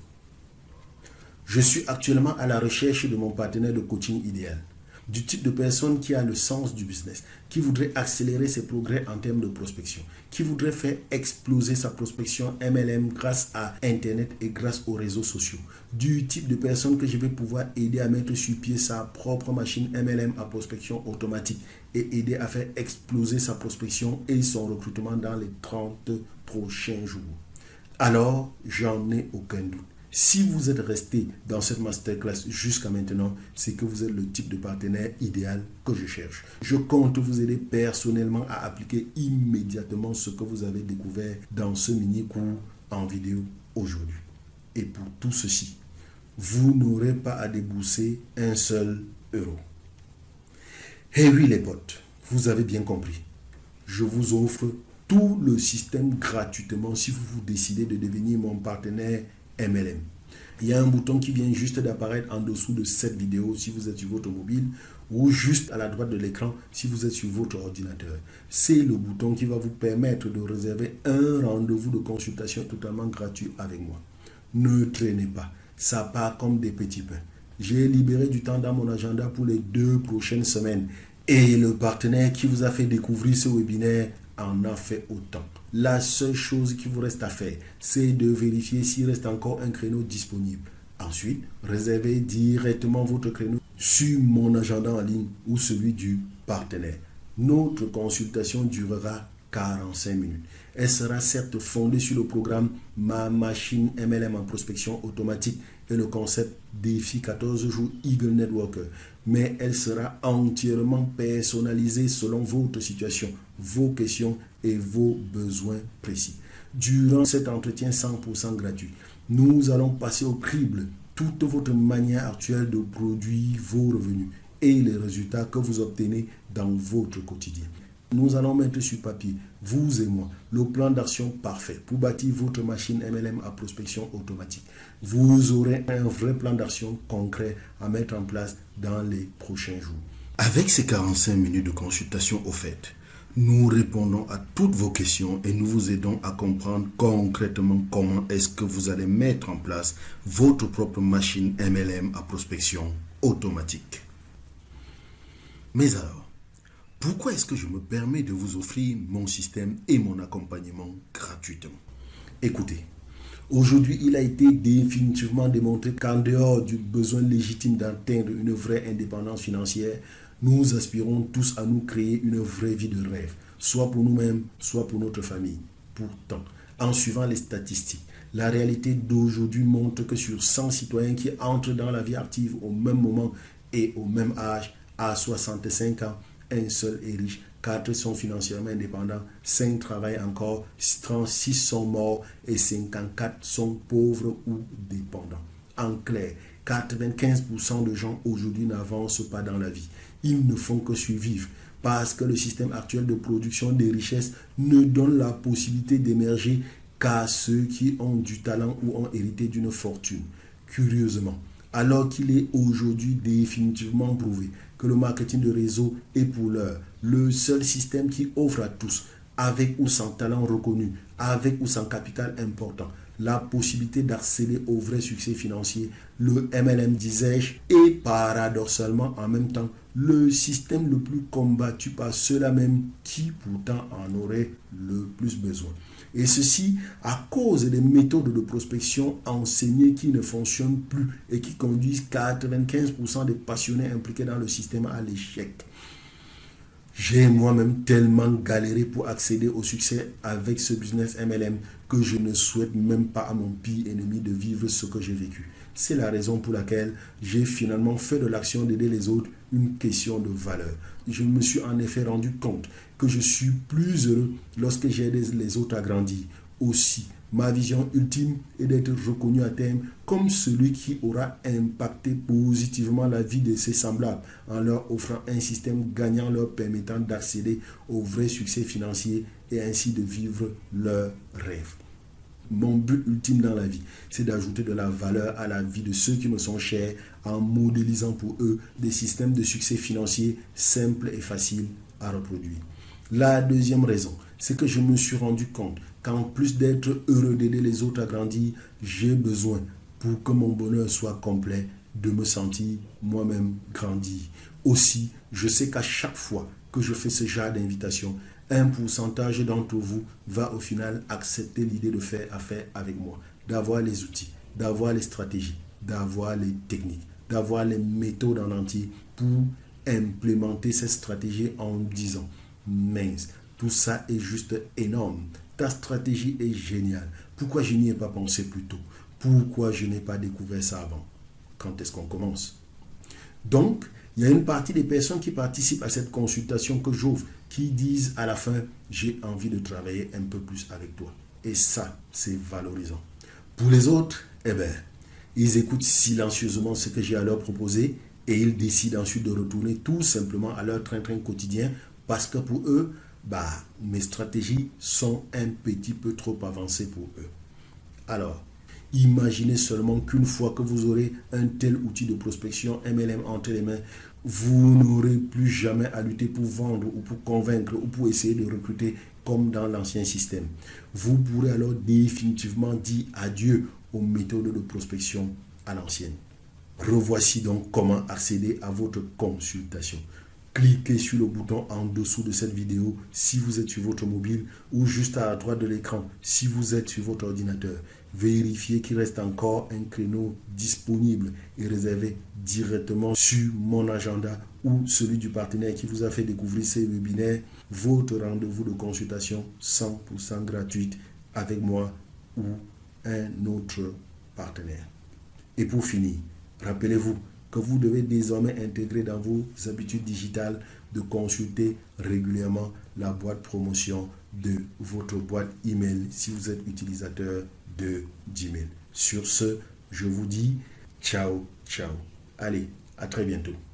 Je suis actuellement à la recherche de mon partenaire de coaching idéal, du type de personne qui a le sens du business, qui voudrait accélérer ses progrès en termes de prospection, qui voudrait faire exploser sa prospection MLM grâce à Internet et grâce aux réseaux sociaux, du type de personne que je vais pouvoir aider à mettre sur pied sa propre machine MLM à prospection automatique et aider à faire exploser sa prospection et son recrutement dans les 30 prochains jours. Alors, j'en ai aucun doute. Si vous êtes resté dans cette masterclass jusqu'à maintenant, c'est que vous êtes le type de partenaire idéal que je cherche. Je compte vous aider personnellement à appliquer immédiatement ce que vous avez découvert dans ce mini-cours en vidéo aujourd'hui. Et pour tout ceci, vous n'aurez pas à débourser un seul euro. Eh oui les potes, vous avez bien compris. Je vous offre tout le système gratuitement si vous vous décidez de devenir mon partenaire MLM. Il y a un bouton qui vient juste d'apparaître en dessous de cette vidéo si vous êtes sur votre mobile ou juste à la droite de l'écran si vous êtes sur votre ordinateur. C'est le bouton qui va vous permettre de réserver un rendez-vous de consultation totalement gratuit avec moi. Ne traînez pas, ça part comme des petits pains. J'ai libéré du temps dans mon agenda pour les 2 prochaines semaines et le partenaire qui vous a fait découvrir ce webinaire en a fait autant. La seule chose qui vous reste à faire, c'est de vérifier s'il reste encore un créneau disponible. Ensuite, réservez directement votre créneau sur mon agenda en ligne ou celui du partenaire. Notre consultation durera 45 minutes. Elle sera certes fondée sur le programme Ma Machine MLM en prospection automatique et le concept défi 14 jours Eagle Networker, mais elle sera entièrement personnalisée selon votre situation, vos questions et vos besoins précis. Durant cet entretien 100% gratuit, nous allons passer au crible toute votre manière actuelle de produire vos revenus et les résultats que vous obtenez dans votre quotidien. Nous allons mettre sur papier, vous et moi, le plan d'action parfait pour bâtir votre machine MLM à prospection automatique. Vous aurez un vrai plan d'action concret à mettre en place dans les prochains jours. Avec ces 45 minutes de consultation offertes, Nous répondons à toutes vos questions et nous vous aidons à comprendre concrètement comment est-ce que vous allez mettre en place votre propre machine MLM à prospection automatique. Mais alors, pourquoi est-ce que je me permets de vous offrir mon système et mon accompagnement gratuitement? Écoutez, aujourd'hui, il a été définitivement démontré qu'en dehors du besoin légitime d'atteindre une vraie indépendance financière, nous aspirons tous à nous créer une vraie vie de rêve, soit pour nous-mêmes, soit pour notre famille. Pourtant, en suivant les statistiques, la réalité d'aujourd'hui montre que sur 100 citoyens qui entrent dans la vie active au même moment et au même âge, à 65 ans, un seul est riche, 4 sont financièrement indépendants, 5 travaillent encore, 36 sont morts et 54 sont pauvres ou dépendants. En clair, 95% de gens aujourd'hui n'avancent pas dans la vie. Ils ne font que survivre parce que le système actuel de production des richesses ne donne la possibilité d'émerger qu'à ceux qui ont du talent ou ont hérité d'une fortune. Curieusement, alors qu'il est aujourd'hui définitivement prouvé que le marketing de réseau est pour l'heure le seul système qui offre à tous, avec ou sans talent reconnu, avec ou sans capital important, la possibilité d'accéder au vrai succès financier, le MLM, disais-je, est paradoxalement en même temps le système le plus combattu par ceux-là même qui pourtant en auraient le plus besoin. Et ceci à cause des méthodes de prospection enseignées qui ne fonctionnent plus et qui conduisent 95% des passionnés impliqués dans le système à l'échec. J'ai moi-même tellement galéré pour accéder au succès avec ce business MLM que je ne souhaite même pas à mon pire ennemi de vivre ce que j'ai vécu. C'est la raison pour laquelle j'ai finalement fait de l'action d'aider les autres une question de valeur. Je me suis en effet rendu compte que je suis plus heureux lorsque j'aide les autres à grandir. Aussi, ma vision ultime est d'être reconnu à terme comme celui qui aura impacté positivement la vie de ses semblables en leur offrant un système gagnant leur permettant d'accéder au vrai succès financier et ainsi de vivre leur rêve. Mon but ultime dans la vie, c'est d'ajouter de la valeur à la vie de ceux qui me sont chers en modélisant pour eux des systèmes de succès financier simples et faciles à reproduire. La deuxième raison, c'est que je me suis rendu compte qu'en plus d'être heureux d'aider les autres à grandir, j'ai besoin, pour que mon bonheur soit complet, de me sentir moi-même grandir. Aussi, je sais qu'à chaque fois que je fais ce genre d'invitation, un pourcentage d'entre vous va au final accepter l'idée de faire affaire avec moi, d'avoir les outils, d'avoir les stratégies, d'avoir les techniques, d'avoir les méthodes en entier pour implémenter cette stratégie en disant « mince, tout ça est juste énorme, ta stratégie est géniale, pourquoi je n'y ai pas pensé plus tôt? Pourquoi je n'ai pas découvert ça avant? Quand est-ce qu'on commence ?» Donc, il y a une partie des personnes qui participent à cette consultation que j'ouvre, qui disent à la fin, j'ai envie de travailler un peu plus avec toi. Et ça, c'est valorisant. Pour les autres, ils écoutent silencieusement ce que j'ai à leur proposer et ils décident ensuite de retourner tout simplement à leur train-train quotidien parce que pour eux, mes stratégies sont un petit peu trop avancées pour eux. Alors, imaginez seulement qu'une fois que vous aurez un tel outil de prospection MLM entre les mains, vous n'aurez plus jamais à lutter pour vendre ou pour convaincre ou pour essayer de recruter comme dans l'ancien système. Vous pourrez alors définitivement dire adieu aux méthodes de prospection à l'ancienne. Revoici donc comment accéder à votre consultation. Cliquez sur le bouton en dessous de cette vidéo si vous êtes sur votre mobile ou juste à droite de l'écran si vous êtes sur votre ordinateur. Vérifiez qu'il reste encore un créneau disponible et réservé directement sur mon agenda ou celui du partenaire qui vous a fait découvrir ces webinaires. Votre rendez-vous de consultation 100% gratuite avec moi ou un autre partenaire. Et pour finir, rappelez-vous que vous devez désormais intégrer dans vos habitudes digitales de consulter régulièrement la boîte promotion de votre boîte email si vous êtes utilisateur de Gmail. Sur ce, je vous dis ciao, ciao. Allez, à très bientôt.